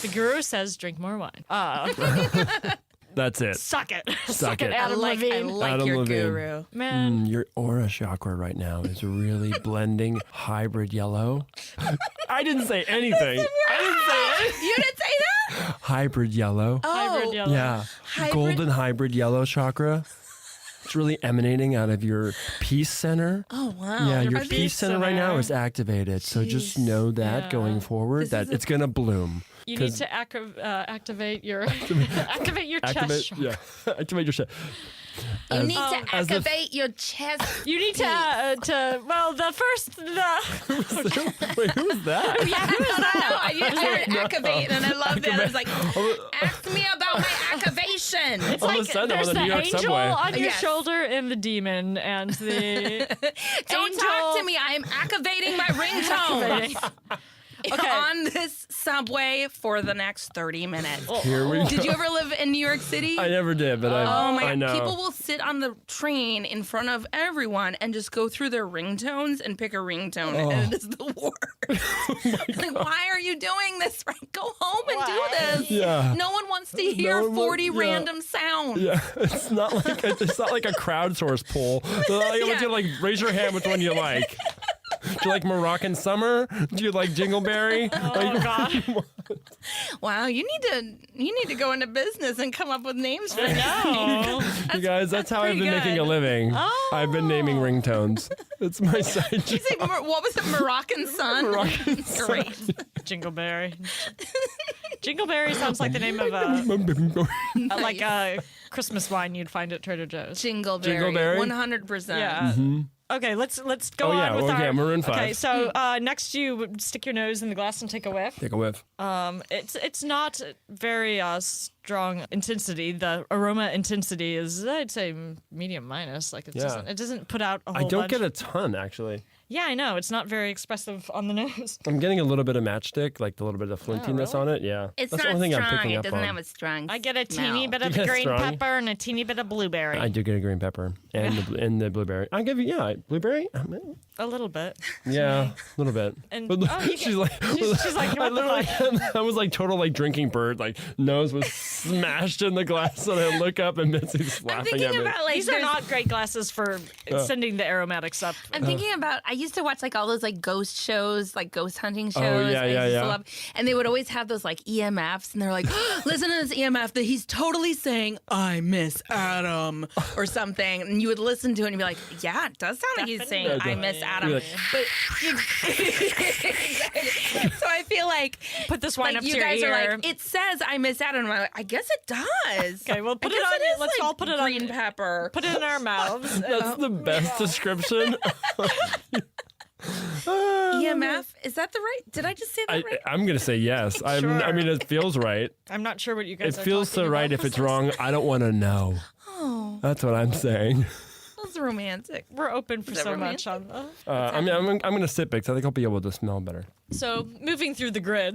The guru says drink more wine. That's it. Suck it. Suck it. Adam I Levine. like Adam your Levine. guru. Man. Your aura chakra right now is really blending hybrid yellow. I didn't say anything. You didn't say that? Hybrid yellow. Hybrid yellow. Yeah. Hybrid- Golden hybrid yellow chakra. It's really emanating out of your peace center. Oh, wow. Yeah, your peace peace center right now center. is activated. So just know that Yeah. going forward, This that is a- it's going to bloom. You need 'Cause- to activate your activate your chest. activate, chakra. yeah, activate your shit. You need to as the- activate your chest. You need to well the first Wait, who was that? I heard activate, and I love that. I was like, ask me about my activation. it's All of a like sudden, I'm there's on the the New York angel subway. on your Yes. shoulder and the demon and the Don't angel talk to me. I am activating my ringtone Okay. on this subway for the next 30 minutes. Here we go. Did you ever live in New York City? I never did, but Oh my I God. know. People will sit on the train in front of everyone and just go through their ringtones and pick a ringtone. And it is the worst. Like, why are you doing this? Go home and do this. Yeah. No one wants to hear one wa- 40 yeah. random sounds. Yeah, it's not like a crowdsource poll. So like, Yeah. you like raise your hand which one you like. Do you like Moroccan Summer? Do you like Jingleberry? Oh God. Wow, you need to go into business and come up with names for this. No. You guys, that's how I've pretty been making a good. living. I've been naming ringtones. It's my side job. You say, what was it? Moroccan Sun? Moroccan Great. Jingleberry. Jingleberry sounds like the name of a Christmas wine you'd find at Trader Joe's. Jingleberry. Jingleberry? 100%. Yeah. Okay, let's go Oh, yeah. on with Okay, our Maroon 5. Okay, so next you would stick your nose in the glass and take a whiff. Take a whiff. It's not very strong intensity. The aroma intensity is, I'd say, medium minus. Like it doesn't put out a whole I don't bunch. get a ton, actually. Yeah, I know. It's not very expressive on the nose. I'm getting a little bit of matchstick, like a little bit of flintiness really? on it. Yeah. It's That's not the only thing strong. I'm picking It up doesn't on. have a strong I get a teeny smell. bit of You get green strong? pepper and a teeny bit of blueberry. I do get a green pepper and the blueberry. I give you blueberry. A little bit. Yeah, a little bit. And- But oh, you she's get- like, she's like, I what the literally, I was like total like drinking bird. Like nose was smashed in the glass, and I look up and Betsy's I'm laughing at thinking me. about like These are there's- not great glasses for sending the aromatics up. I'm thinking about. I used to watch like all those like ghost shows, like ghost hunting shows. Oh, yeah, I used to yeah. love- and they would always have those like EMFs, and they're like, "Listen to this EMF that he's totally saying I miss Adam or something." And you would listen to it and you'd be like, "Yeah, it does sound like he's saying I miss Adam." You're like, But so I feel like Put this wine like up you to your guys ear. are like, it says I miss Adam. And I'm like, I guess it does. Okay, well, put I it guess on. is, Let's like, all put it on. green pepper. Put it in our mouths. That's the best description. EMF, is that the right? Did I just say that right? I'm gonna say yes. I Sure. mean, it feels right. I'm not sure what you guys It are feels so talking right. about. If it's wrong, I don't want to know. Oh, That's what I'm saying. that's romantic. We're open for Is that so much romantic? on the. I mean, I'm gonna sip it because I think I'll be able to smell better. So moving through the grid,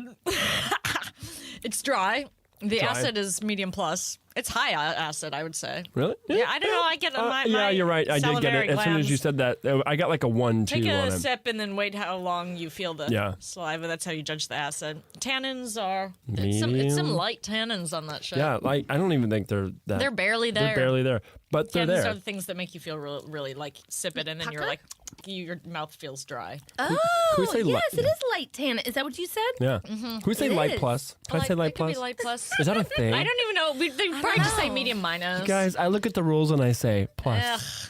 it's dry. The Dry. acid is medium plus. It's high acid, I would say. Really? Yeah, I don't know. I get my yeah, you're right. I did get it. salivary As soon as you glands. said that, I got like a 1-2 Take on a it. sip and then wait how long you feel the Yeah. saliva. That's how you judge the acid. Tannins are it's some Medium. light tannins on that shit. Yeah, like I don't even think they're that. They're barely there. They're barely there, but they're Tannins there. are the things that make you feel really like sip it and then you're Pucker? like your mouth feels dry. Can we Oh, say yes, light? it is light tan. Is that what you said? Yeah. Can we say It light is. plus? Can I say light it could be plus? light plus. Is that a thing? I don't even know. They probably just say know. medium minus. Guys, I look at the rules and I say plus.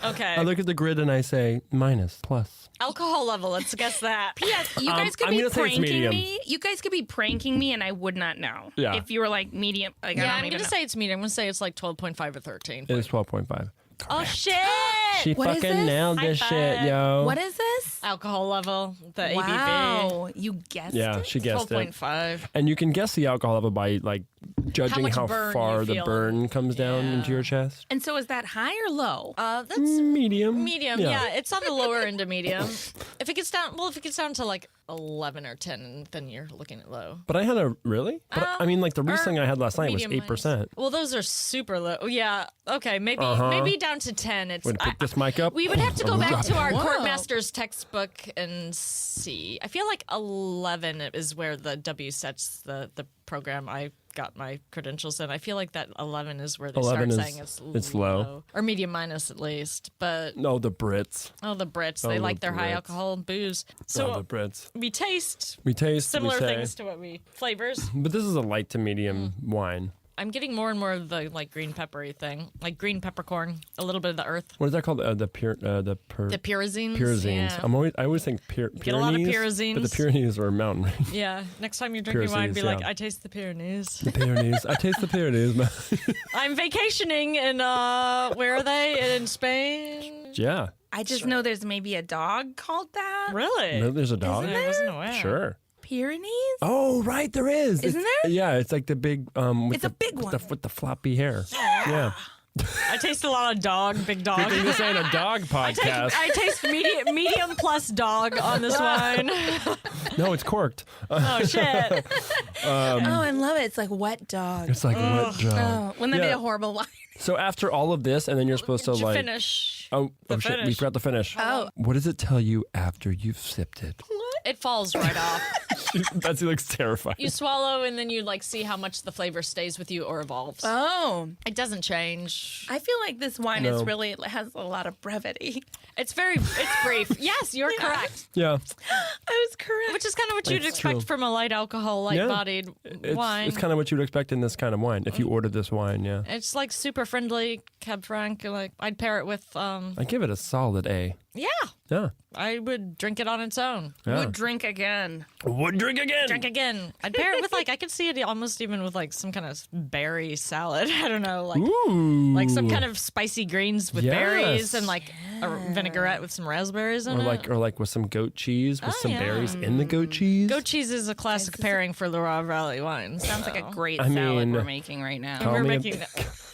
Okay. I look at the grid and I say minus, plus. Alcohol level. Let's guess that. Yes, you guys could I'm be gonna say it's pranking medium. me. You guys could be pranking me, and I would not know. Yeah. If you were like medium, like I Yeah, don't I'm even gonna know. say it's medium. I'm gonna say it's like 12.5 or 13. It is 12.5. Oh shit! She What is fucking this? nailed this High shit, five. yo. What is this? Alcohol level. The ABV. Wow, you guessed Yeah, it. she guessed it. 12.5. And you can guess the alcohol level by like Judging much how burn far you the feel. burn comes down into your chest. And so is that high or low? That's Medium. medium. Yeah, it's on the lower end of medium. If it gets down to like 11 or 10, then you're looking at low. But I had a really. But I mean, like the Riesling I had last night was Medium 8%. Well, those are super low. Yeah. Okay. Maybe down to 10. It's. Would pick this mic up. We would have to go back to our Whoa. Courtmaster's textbook and see. I feel like 11 is where the W sets the program I got my credentials in. I feel like that 11 is where they 11 start is- saying it's low. or medium minus at least. But No, the Brits. the Brits, Oh, they the like their high Brits. alcohol booze. So the Brits. we taste We taste similar we say, things to what we flavors. But this is a light to medium wine. I'm getting more and more of the like green peppery thing, like green peppercorn, a little bit of the earth. What is that called? The The pyrazines. Pyrazines. Yeah. I always think Get a lot of Pyrenees, but the Pyrazines. Pyrenees are a mountain range. Yeah. Next time you're drinking wine, be Pyrenees, like, yeah. I taste the Pyrenees. The Pyrenees. I taste the Pyrenees, man. I'm vacationing in where are they? In Spain? Yeah. I just know there's maybe a dog called that. Really? No, there's a dog. I wasn't aware. Sure. Pyrenees? Oh, right, there is. Isn't It's- there? Yeah, it's like the big. With It's a big one. with the floppy hair. Yeah. I taste a lot of dog, big dog. This ain't a dog podcast. I taste medium plus dog on this wine. No, it's corked. Oh shit! Oh, I love it. It's like wet dog. It's like what dog? Oh, wouldn't that be Yeah. a horrible wine? So after all of this, and then you're supposed to Did you like. finish? Oh shit! We finish. forgot to finish. Oh. What does it tell you after you've sipped it? It falls right off. Betsy looks terrified. You swallow and then you like see how much the flavor stays with you or evolves. Oh. It doesn't change. I feel like this wine No. is really has a lot of brevity. It's brief. Yes, you're correct. Yeah. I was correct. Which is kind of what you'd It's expect true. from a light alcohol, light bodied wine. It's kind of what you'd expect in this kind of wine if you ordered this wine. Yeah. It's like super friendly, Cab Franc. Like I'd pair it with I give it a solid A. yeah. Yeah. I would drink it on its own. Yeah. Would drink again. Would drink again. Drink again. I'd pair it with like I could see it almost even with like some kind of berry salad. I don't know, like Ooh. like some kind of spicy greens with Yes. berries and like a vinaigrette with some raspberries in it. Or like with some goat cheese with Oh, some yeah. berries in the goat cheese. Goat cheese is a classic pairing for Loire Valley wines. Sounds like a great I salad mean, we're making right now. call We're me a- making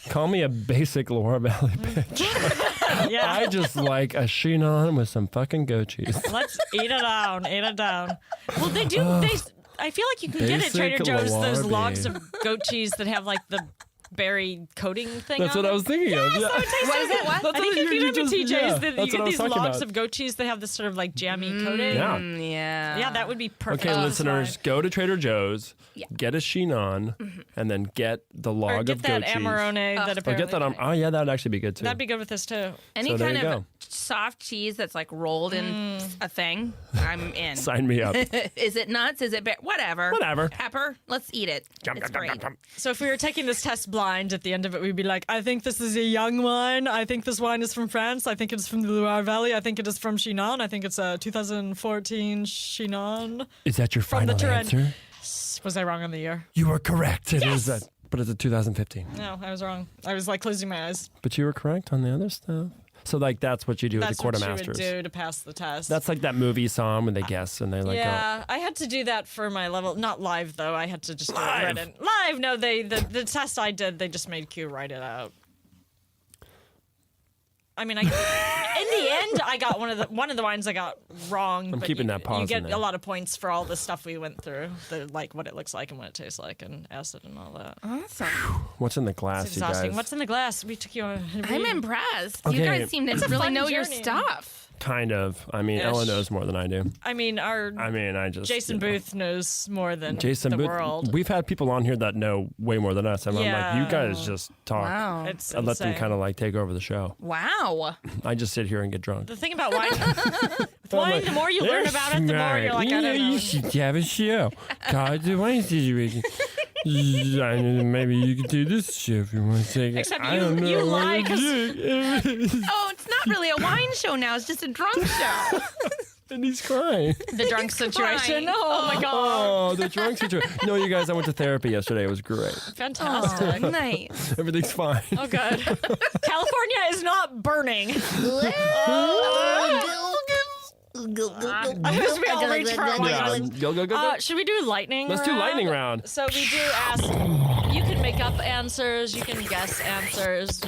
Call me a basic Loire Valley bitch. yeah. I just like a Chinon with some fucking goat cheese. Let's eat it down. Eat it down. Well, they do. I feel like you can get at Basic Trader Joe's those Loire. logs of goat cheese that have like the berry coating thing. That's on what I them. was thinking of. Yeah. What is it? What? I think if you go to TJ's, yeah, that that's you get what I was these talking logs about. of goat cheese that have this sort of like jammy coating. Yeah. Yeah. Yeah, that would be perfect. Okay, for this listeners, wine. go to Trader Joe's, get a Chinon, and then get the Or log get of that goat cheese. Amarone that Or apparently. get that. Oh yeah, that would actually be good too. That'd be good with this too. Any So there kind you of go. soft cheese that's like rolled in a thing, I'm in. Sign me up. Is it nuts? Is it whatever? Whatever. Pepper? Let's eat it. It's great. So if we were taking this test blind, at the end of it, we'd be like, I think this is a young wine. I think this wine is from France. I think it's from the Loire Valley. I think it is from Chinon. I think it's a 2014 Chinon. Is that your From the final Touraine. answer? Was I wrong on the year? You are correct. It is Yes! that, but it's a 2015. No, I was wrong. I was like closing my eyes. But you were correct on the other stuff. So like that's what you do That's at the what you quartermasters. would do to pass the test. That's like that movie song when they guess and they like yeah, I had to do that for my level. Not live though. I had to just do it Live? written. Live? No, the test I did, they just made Q write it out. I mean, in the end, I got one of the wines I got wrong. I'm but keeping you, that pause You get in there. a lot of points for all the stuff we went through, like what it looks like and what it tastes like, and acid and all that. Awesome. What's in the glass, It's you exhausting. guys? What's in the glass? We took you on. I'm impressed. You Okay. guys seem to really fun know your journey. stuff. Kind of. I mean, Ish. Ella knows more than I do. I mean, I just Jason you know. Booth knows more than Jason the Booth. world. We've had people on here that know way more than us, and I'm Yeah. like, you guys just talk. Wow. It's I let them insane. kind of like take over the show. Wow. I just sit here and get drunk. The thing about wine, with wine, the more you learn about it, the more you're like, I don't know. You should have a show. God, the wine situation. Maybe you could do this show if you want to take it. Except I you- don't know you what lie to 'cause- do. Oh, it's not really a wine show now. It's just a drunk show. And he's crying. The drunk situation. crying. Oh my god, Oh, the drunk situation. No, you guys, I went to therapy yesterday. It was great. fantastic. Oh, nice. Everything's fine. Oh, good. California is not burning. I guess we all reach for one. Yeah. Go. Should we do lightning? Let's do round? lightning round. So we do ask. You can make up answers. You can guess answers.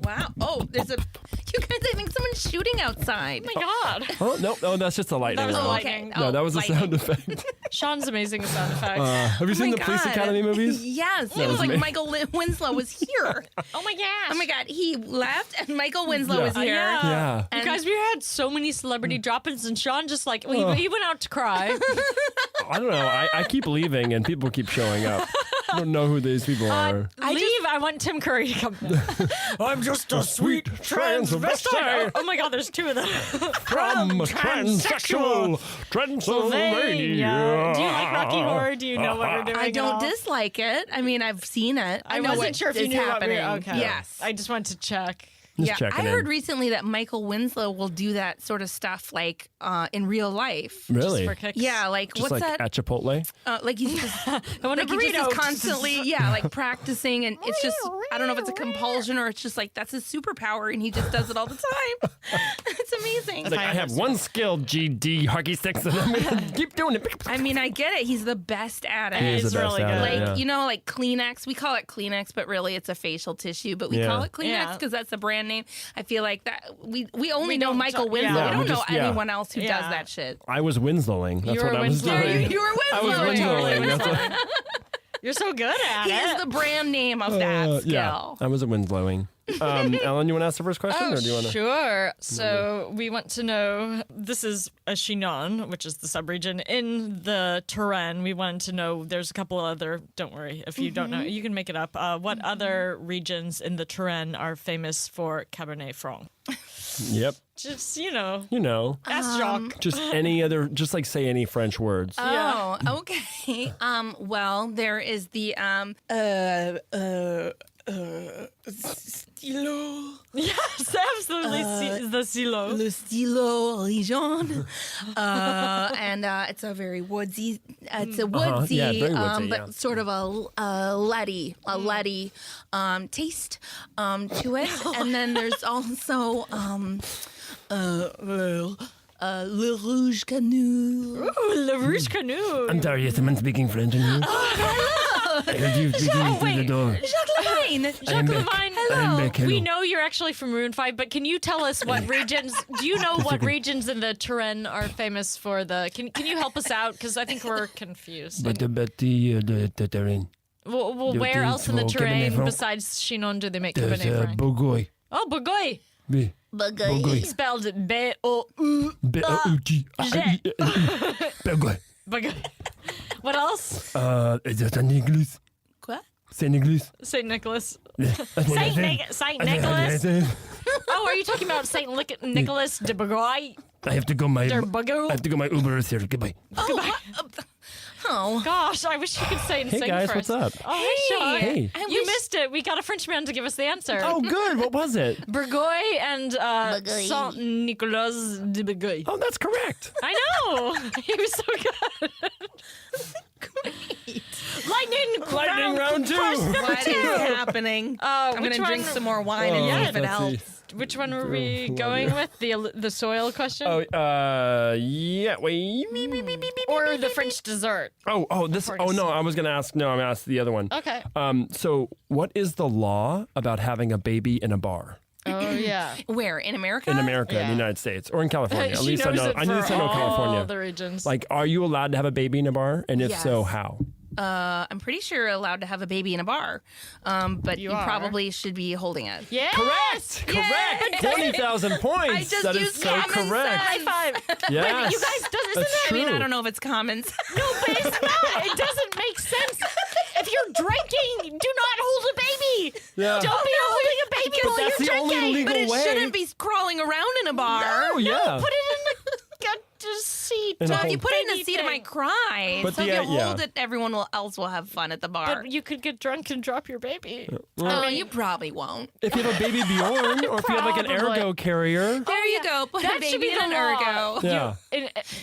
Wow. Oh, there's a. You guys, I think someone's shooting outside. Oh my God. Oh, no, that's just a lightning That was a round. lightning. No, Oh, that was a lightning. sound effect. Sean's amazing at sound effects. Have you seen my the Police God. Academy movies? Yes. It was was like me. Michael Winslow was here. oh my gosh. Oh my God. He left and Michael Winslow Yeah. was here. Yeah. You And- guys, we had so many celebrity drop-ins, and Sean just like he went out to cry. I don't know. I keep leaving and people keep showing up. I don't know who these people are. I want Tim Curry to come. I'm just a sweet transvestite Oh my God, there's two of them. from transsexual Transylvania. Do you like Rocky Horror? Do you know what we're doing? I at don't all? dislike it. I mean, I've seen it. I know wasn't what sure if you is knew happening. what we were. Okay. Yes. I just wanted to check. Just I checking heard in. recently that Michael Winslow will do that sort of stuff like in real life. Really? For kicks. Yeah, like Just what's like that? at Chipotle? Like he's just I want like a he just burrito. is constantly, yeah, like practicing, and it's just I don't know if it's a compulsion or it's just like that's his superpower, and he just does it all the time. It's amazing. Like, I have one skill, GD hockey sticks, and I'm going to keep doing it. I mean, I get it. He's the best at it. He is He's the best really at good. it, Like, yeah. you know, like Kleenex. We call it Kleenex, but really it's a facial tissue. But we Yeah. call it Kleenex Yeah. because that's the brand name. I feel like that we only know don't Michael talk- Winslow. yeah. We don't we know just- yeah. anyone else who Yeah. does that shit. I was Winslowing. That's You what were I was Winslowing. doing. You were I was Winslow. Winslowing. That's what, You're so good at He it. is the brand name of that skill. yeah, I was a Winslowing. Ellen, you want to ask the first question, or do you want to? Sure. So we want to know, this is a Chinon, which is the subregion in the Touraine. We wanted to know, there's a couple other, don't worry, if you don't know, you can make it up. What other regions in the Touraine are famous for Cabernet Franc? Yep. Just, you know, You know, ask Jacques. just any other, just like say any French words. Oh, okay. Well, there is the stylo. Yes, absolutely. The silo. Le stylo region. And it's a very woodsy, it's a woodsy, Yeah, very woodsy, but yeah. sort of a leady taste to it. And then there's also Le Rouge Canoe. Ooh, Le Rouge Canoe. I'm sorry, is someone speaking French in here? I heard you speaking through the door. Jacques Levine. Jacques Levine, I'm back, hello. we know you're actually from Maroon 5, but can you tell us what regions, do you know what regions in the Touraine are famous for the, can you help us out? Because I think we're confused. But the Touraine. Well, the where things else in the for Cabernet Touraine Franc. besides Chinon do they make There's Cabernet Franc? Bourgogne. Oh, Bourgogne. B. Bourgogne. Spelled B-O-U. B-O-U-G. Bourgogne. Bourgogne. What else? Is it Saint Nicholas? Quoi? Saint Nicholas? St. Nicholas. That's what I said. Saint That's what I Nicholas. said. Oh, are you talking about Saint Nicholas de Bourgogne? I have to go my Bourgogne. I have to go my Uber is here. Goodbye. Oh. Gosh, I wish you could say and Hey sing guys, first. what's up? Oh, hey, Sean. Hey. You missed it. We got a Frenchman to give us the answer. Oh, good. What was it? Bourgogne and Saint Nicolas de Bourgogne. Oh, that's correct. I know. He was so good. Lightning round two. What is happening? I'm which going to drink one- some more wine and Yeah, see if it let's see. helps. Which one were we going with? The soil question? Oh, yeah. Wait. Or the French dessert? This. Oh no, I was gonna ask. No, I'm gonna ask the other one. Okay. So what is the law about having a baby in a bar Oh, yeah. Where? In America? in America, in Yeah. the United States, or in California? At She least I knows know. it I at least for I know all California. the regions. Like, are you allowed to have a baby in a bar? And if so, Yes. how? I'm pretty sure you're allowed to have a baby in a bar, but you are. probably should be holding it. yes! Correct. 20,000 points. I just That is used so common correct. High five. Yes. You guys, isn't That's that? true. I mean, I don't know if it's common. No, but it's not. It doesn't make sense. If you're drinking, do not hold a baby. Yeah. Don't be holding a baby while that's you're the only drinking. legal But it way. shouldn't be crawling around in a bar. Oh yeah. Put it in the seat. In a Well, if whole- you put it in baby the seat, it thing. might cry. But so the- if you yeah. hold it, everyone else will have fun at the bar. But you could get drunk and drop your baby. Oh, you probably won't. If you have a baby Bjorn, or if you have like an Probably. ergo carrier. There you go. Put That a should baby be in the an law. ergo. Yeah.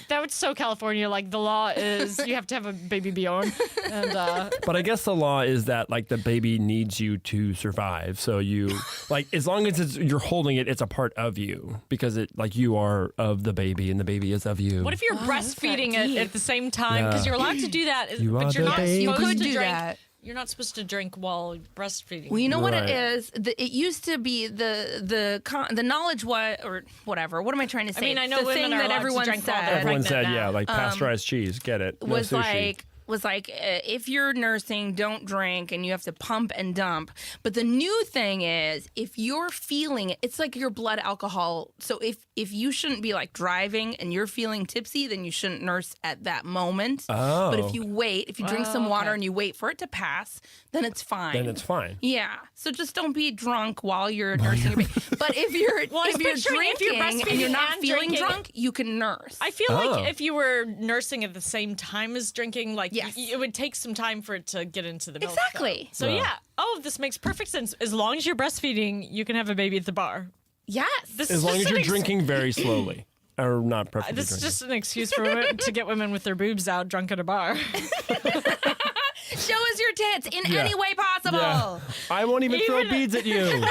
That was so California. Like the law is you have to have a baby Bjorn. And But I guess the law is that like the baby needs you to survive. So you like as long as you're holding it, it's a part of you because it like you are of the baby and the baby is of you. what if you're breastfeeding it deep. at the same time? Because Yeah. you're allowed to do that, You are but you're the not baby. You supposed could to do drink. that. You're not supposed to drink while breastfeeding. Well, you know what it Right. is? It used to be the knowledge or whatever. What am I trying to say? I mean, I know the women thing are that allowed to everyone drink while they're said Everyone pregnant said, now. like pasteurized cheese. Get it? No was sushi. like if you're nursing, don't drink, and you have to pump and dump. But the new thing is, if you're feeling it, it's like your blood alcohol. So if you shouldn't be like driving and you're feeling tipsy, then you shouldn't nurse at that moment. Oh. But if you wait, if you drink some water and you wait for it to pass, then it's fine. Then it's fine. Yeah. So just don't be drunk while you're nursing your baby. But if you're I'm if you're picturing if you're drinking and you're breastfeeding not and feeling drinking- drunk, you can nurse. I feel Oh. like if you were nursing at the same time as drinking, like Yes. it would take some time for it to get into the milk. Exactly. So yeah. Oh, this makes perfect sense. As long as you're breastfeeding, you can have a baby at the bar. Yes. This As is long just as an you're drinking very slowly. Or not perfectly This is drinking. just an excuse for women to get women with their boobs out drunk at a bar. Show us your tits in Yeah. any way possible. Yeah. I won't even throw Even- beads at you.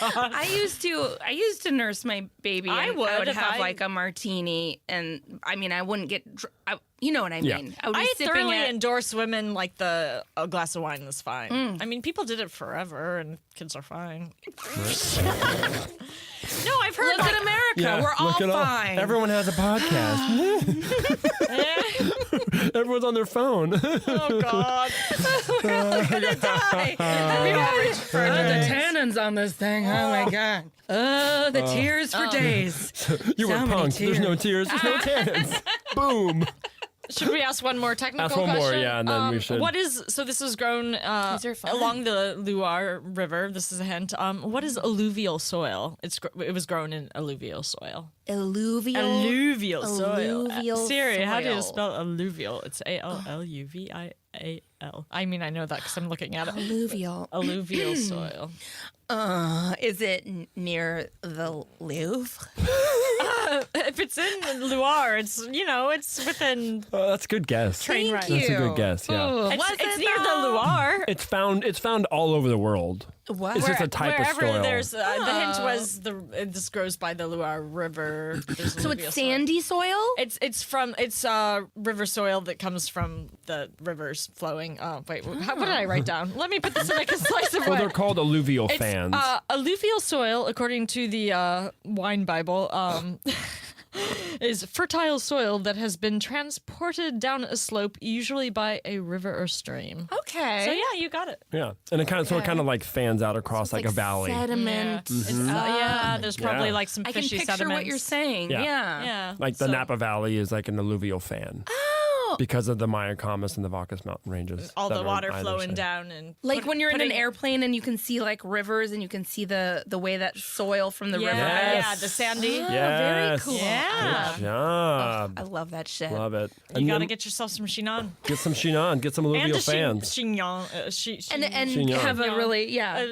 I used to nurse my baby. I and would I would if have I- like a martini, and I mean, I wouldn't get. You know what I Yeah. mean? I would be I sipping thoroughly it. endorse women like a glass of wine is fine. I mean, people did it forever, and kids are fine. No, I've heard Look at America. We're all look it up. fine. Everyone has a podcast. Everyone's on their phone. Oh God! the tannins on this thing. Oh my god. Oh, the tears for days. You were So many punked. There's no tears. There's no tannins. Boom. Should we ask one more technical Ask one question? more, yeah, and then we should. What is so? This is grown are fun. along the Loire River. This is a hint. What is alluvial soil? It was grown in alluvial soil. Alluvial. Alluvial soil. Alluvial Siri, how do you soil. spell alluvial? It's ALLUVIAL. I mean, I know that because I'm looking at it. Alluvial. Alluvial soil. Is it near the Louvre? If it's in Loire, it's it's within. Oh, that's a good guess. Train ride. That's a good guess. Yeah. Ooh, It's, was it's it near though? the Loire. It's found all over the world. What? It's just a type of Wherever soil. there's the hint was this grows by the Loire River. There's So alluvial it's soil. sandy soil? It's river soil that comes from the rivers flowing. Oh wait, what did I write down? Let me put this in a concise Well, way. they're called alluvial It's, fans. alluvial soil, according to the Wine Bible, is fertile soil that has been transported down a slope, usually by a river or stream. Okay. So yeah, you got it. yeah, and it kind of like fans out across like a valley. Sediment. Yeah, there's probably Yeah. like some I can fishy picture sediments. what you're saying. Yeah. Yeah. Like the so Napa Valley is like an alluvial fan Oh. because of the Mayacamas and the Vacas mountain ranges. all that the are on water either flowing side. down and Like when you're in an putting- airplane and you can see like rivers and you can see the way that soil from the river. Yes. yeah, the sandy. Oh, Yes. very cool. Yeah. Good job. I love that shit. Love it. You And got to then get yourself some chignon. get some chignon, get some And alluvial a fans. chignon. And Chignon. have a Chignon. really Yeah.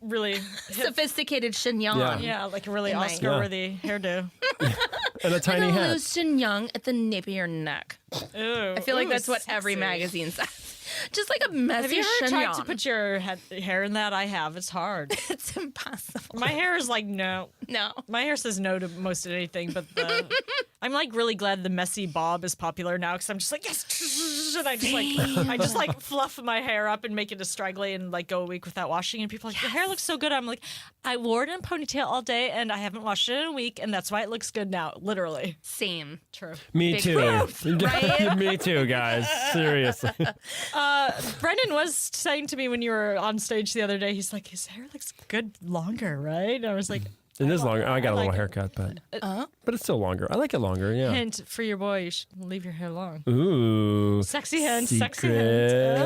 really sophisticated chignon. Yeah. yeah, like a really In my- Oscar-worthy hairdo. And a tiny And a hat. loose chignon at the nape of your neck. Ooh, I feel like ooh, that's what every sexy. magazine says. Just like a messy Have you ever chignon. tried to put your hair in that? I have. It's hard. It's impossible. My hair is like no. No. My hair says no to most of anything, but I'm like really glad the messy bob is popular now because I'm just like yes, and I just like fluff my hair up and make it a straggly and like go a week without washing, and people are like your hair looks so good. I'm like I wore it in a ponytail all day and I haven't washed it in a week, and that's why it looks good now. Literally Same. true. Me Big too. growth, right? Me too, guys. Seriously. Brendan was saying to me when you were on stage the other day, he's like his hair looks good longer, right? And I was like. It is longer. I got a like little it. haircut, but it's still longer. I like it longer, yeah. Hint for your boy, you should leave your hair long. Ooh. Sexy hint, sexy hint.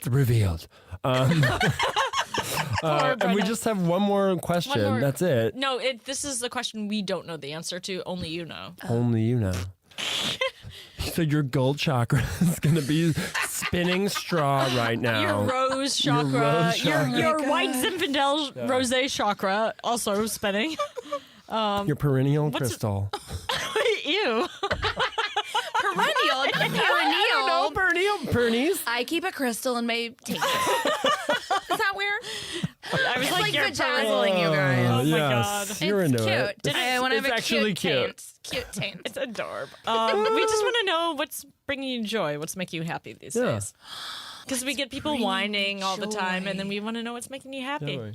Secret revealed. And we Brenna. just have one more question. One more. That's it. No, this is the question we don't know the answer to. Only you know. Only you know. So your gold chakra is going to be spinning straw right now. Your rose chakra, rose your chakra. white Zinfandel rosé chakra, also spinning. Your perennial what's it- crystal. Ew. Perennial. Perennial. Perennial. Pernies. I keep a crystal in my tank. Is that weird? I was It's like you're bedazzling, you guys. Oh my yes, God. you're It's into cute. it. I want to have It's a actually cute taint. Cute taint. It's adorable. We just want to know what's bringing you joy. What's making you happy these days? Because we get people whining all the time, and then we want to know what's making you happy. Joy.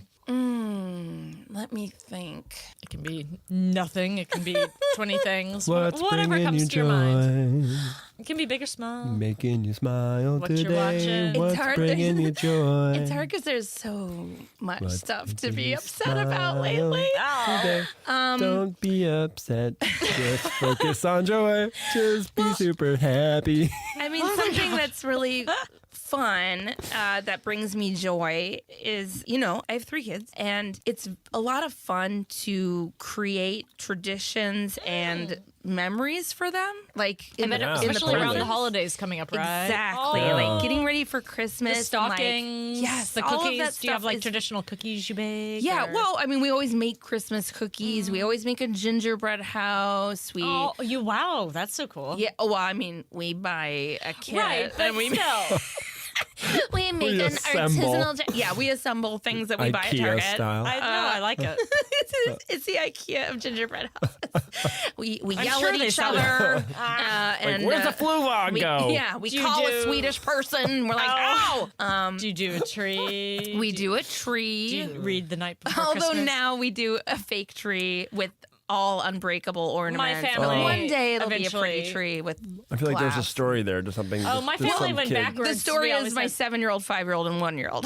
Let me think. It can be nothing. It can be 20 things. What's Whatever bringing comes you to your mind. joy? It can be big or small. Making you smile What you're today. watching. What's It's hard. bringing you joy? It's hard because there's so much What's stuff to making be you upset about lately. today? Don't be upset. Just focus on joy. Just be super happy. I mean, something that's really fun that brings me joy is, I have 3 kids, and it's a lot of fun to create traditions and memories for them. Like, Especially around the holidays. holidays coming up, right? Exactly. Oh. Like getting ready for Christmas. The stockings. Yes, The all cookies. of that Do you have stuff is- traditional cookies you bake? Yeah, or- well, I mean, we always make Christmas cookies. We always make a gingerbread house. Oh, wow, that's so cool. Yeah, well, I mean, we buy a kit. Right, but and we still. we make an assemble. artisanal. We assemble things that we buy at IKEA Target. style. I know, I like it. It's the IKEA of gingerbread houses. We yell sure at they each sell other. Like, and where's the flu log go? we Do you call do- a Swedish person. We're like, oh. Do you do a tree? We do a tree. Do you read the night before Although Christmas? now we do a fake tree with all unbreakable ornaments. family One day it'll be a eventually- pretty tree with I feel like there's a glass. story there to something. Oh, my just family some went kid. backwards. The story We is always my had- 7-year-old, 5-year-old, and 1-year-old.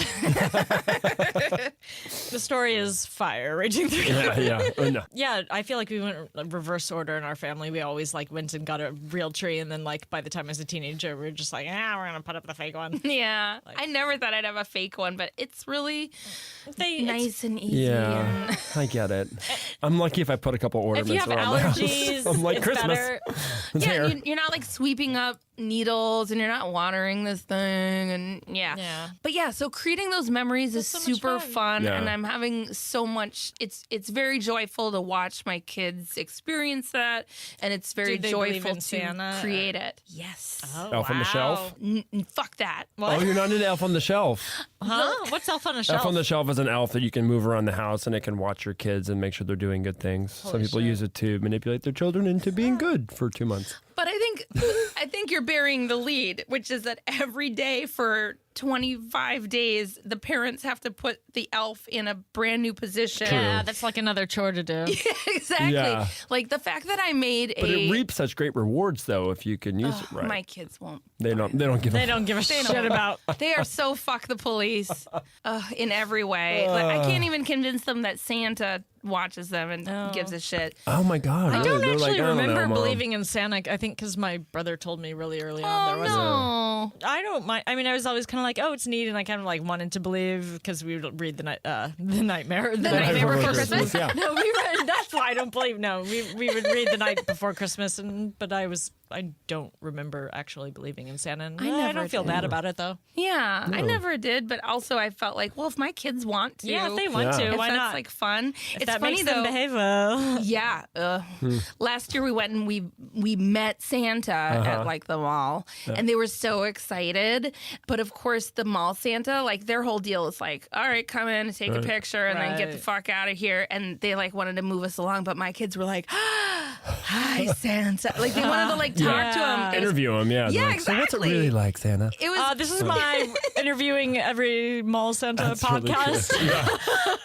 The story is fire raging through. Yeah. No. Yeah, I feel like we went reverse order in our family. We always went and got a real tree, and then by the time I was a teenager, we were just we're gonna put up the fake one. Yeah. I never thought I'd have a fake one, but it's really It's- nice and easy. Yeah, I get it. I'm lucky if I put a couple If ornaments you have around the house. allergies, I'm like it's Christmas. better. It's Yeah, here. you're not sweeping up needles and you're not watering this thing and Yeah. But yeah, so creating those memories is so much super fun. fun Yeah. and I'm having so much it's very joyful to watch my kids experience that and it's very Do they believe joyful in to Santa? create it. Yes. Oh, Elf on the wow. Shelf? Fuck that. Oh, you're not into Elf on the Shelf. Huh? What's Elf on a Shelf? Elf on the Shelf is an elf that you can move around the house and it can watch your kids and make sure they're doing good things. Some people use it to manipulate their children into being good for 2 months. But I think you're burying the lead, which is that every day for 25 days, the parents have to put the elf in a brand new position. Yeah, that's like another chore to do. Exactly. Yeah. Like the fact that I made But it reaps such great rewards, though, if you can use it right. My kids won't. They don't give They a don't give a shit about. They are so fuck the police in every way. Like, I can't even convince them that Santa watches them and gives a shit. Oh my God! I don't They're actually like, I don't remember know, Mom. believing in Santa. I think because my brother told me really early on there was. No. I don't mind. I mean, I was always kind of like, oh, it's neat, and I kind of wanted to believe because we would read the Nightmare Nightmare Before Christmas, yeah. No, we read. That's why I don't believe. No, we would read the night before Christmas, but I don't remember actually believing in Santa. And, I never don't feel did. bad about it though. Yeah, I never did, but also I felt like, well, if my kids want to, Yeah, if they want Yeah. to, if why that's not? like fun. If It's that funny makes though. them behave well. Yeah. Last year we went and we met Santa at like the mall, and they were so excited. But of course, the mall Santa, like their whole deal is like, all right, come in, take a picture, and then get the Right. fuck out of here. And they like wanted to move us along, but my kids were like, hi Santa, like they wanted to like talk to him. It was, Interview him, yeah. Yeah, Like, so what's it exactly. really like, Santa? it was This is my interviewing every mall Santa really podcast.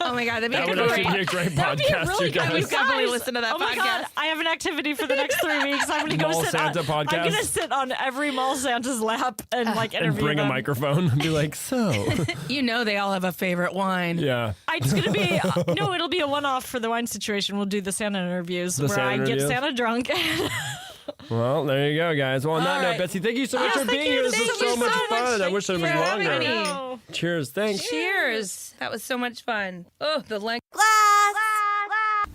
oh my god, that'd be That a would great. actually be a great That'd be a podcast, really you good- guys. We've definitely Guys, listened to that oh my God, podcast. I have an activity for the next 3 weeks. I'm going to go Mall sit Santa on. podcast? I'm going to sit on every mall Santa's lap and like And interview bring a them. microphone and be like, so, You know, they all have a favorite wine. yeah. It's going to be no, it'll be a one-off for the wine situation. We'll do the Santa interviews where Santa I get interviews? Santa drunk. Well, there you go, guys. Well, on that All note, right. Betsy, thank you so much Yes, for thank being you. here. This Thank was you so much so much. fun. I wish it was for having longer. me. No. Cheers. Thanks. Cheers. That was so much fun. Oh, the length.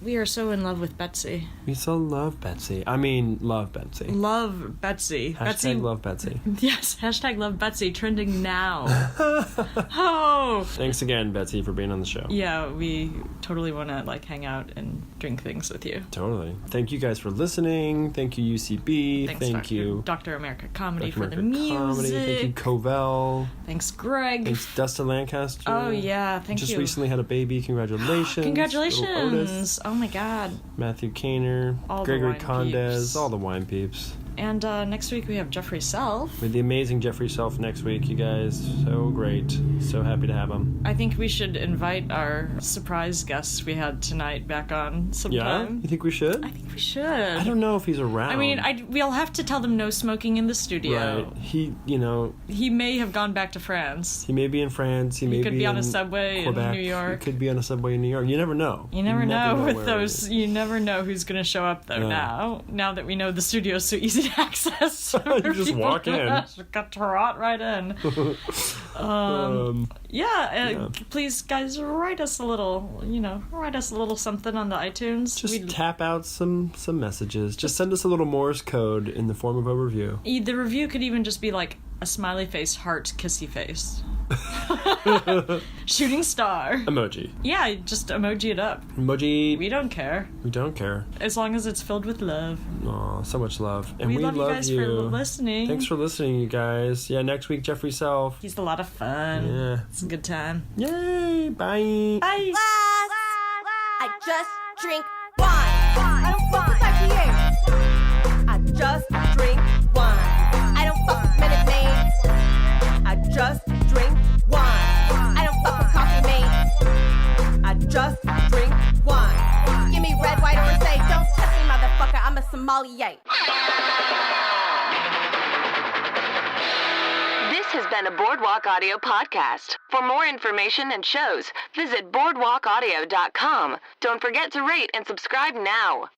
We are so in love with Betsy. We so love Betsy. I mean, love Betsy. Love Betsy. Hashtag love Betsy. Yes, hashtag love Betsy, trending now. Oh! Thanks again, Betsy, for being on the show. Yeah, we totally want to like hang out and drink things with you. Totally. Thank you guys for listening. Thank you, UCB. Thanks, Thank you, Dr. America Comedy Dr. for the America music. Comedy. Thank you, Covell. Thanks, Greg. Thanks, Dustin Lancaster. Oh, yeah, thank you. Just recently had a baby. Congratulations. Little Otis. Congratulations. Oh, my God. Matthew Kaner. All the Gregory wine Condes. peeps. All the wine peeps. And next week we have Jeffrey Self. With the amazing Jeffrey Self next week, you guys. So great. So happy to have him. I think we should invite our surprise guest we had tonight back on Yeah? sometime. You think we should? I think we should. I don't know if he's around. I mean, we'll have to tell them no smoking in the studio. Right. He may have gone back to France. He may be in France. He may could be on a in subway in Quebec. New York. He could be on a subway in New York. You never know. You never know with where those. it is. You never know who's going to show up though. No. Now that we know the studio's so easy to access, You just walk in. Got to rot right in. Please, guys, write us a little. Write us a little something on the iTunes. Just tap out some messages. Just send us a little Morse code in the form of a review. The review could even just be like a smiley face, heart, kissy face. Shooting star. Emoji. Yeah, just emoji it up. Emoji. We don't care. We don't care. As long as it's filled with love. Aw, so much love. And we love you guys for listening. Thanks for listening, you guys. Yeah, next week, Jeffrey Self. He's a lot of fun. Yeah. It's a good time. Yay. Bye. Bye. I just drink wine. I don't fuck with IPAs. I just drink wine. I don't fuck with minute maids. I just drink wine. I don't fuck with coffee mates. I just drink wine. Give me red, white, or say, don't touch me, motherfucker. I'm a sommelier. This has been a Boardwalk Audio podcast. For more information and shows, visit boardwalkaudio.com. Don't forget to rate and subscribe now.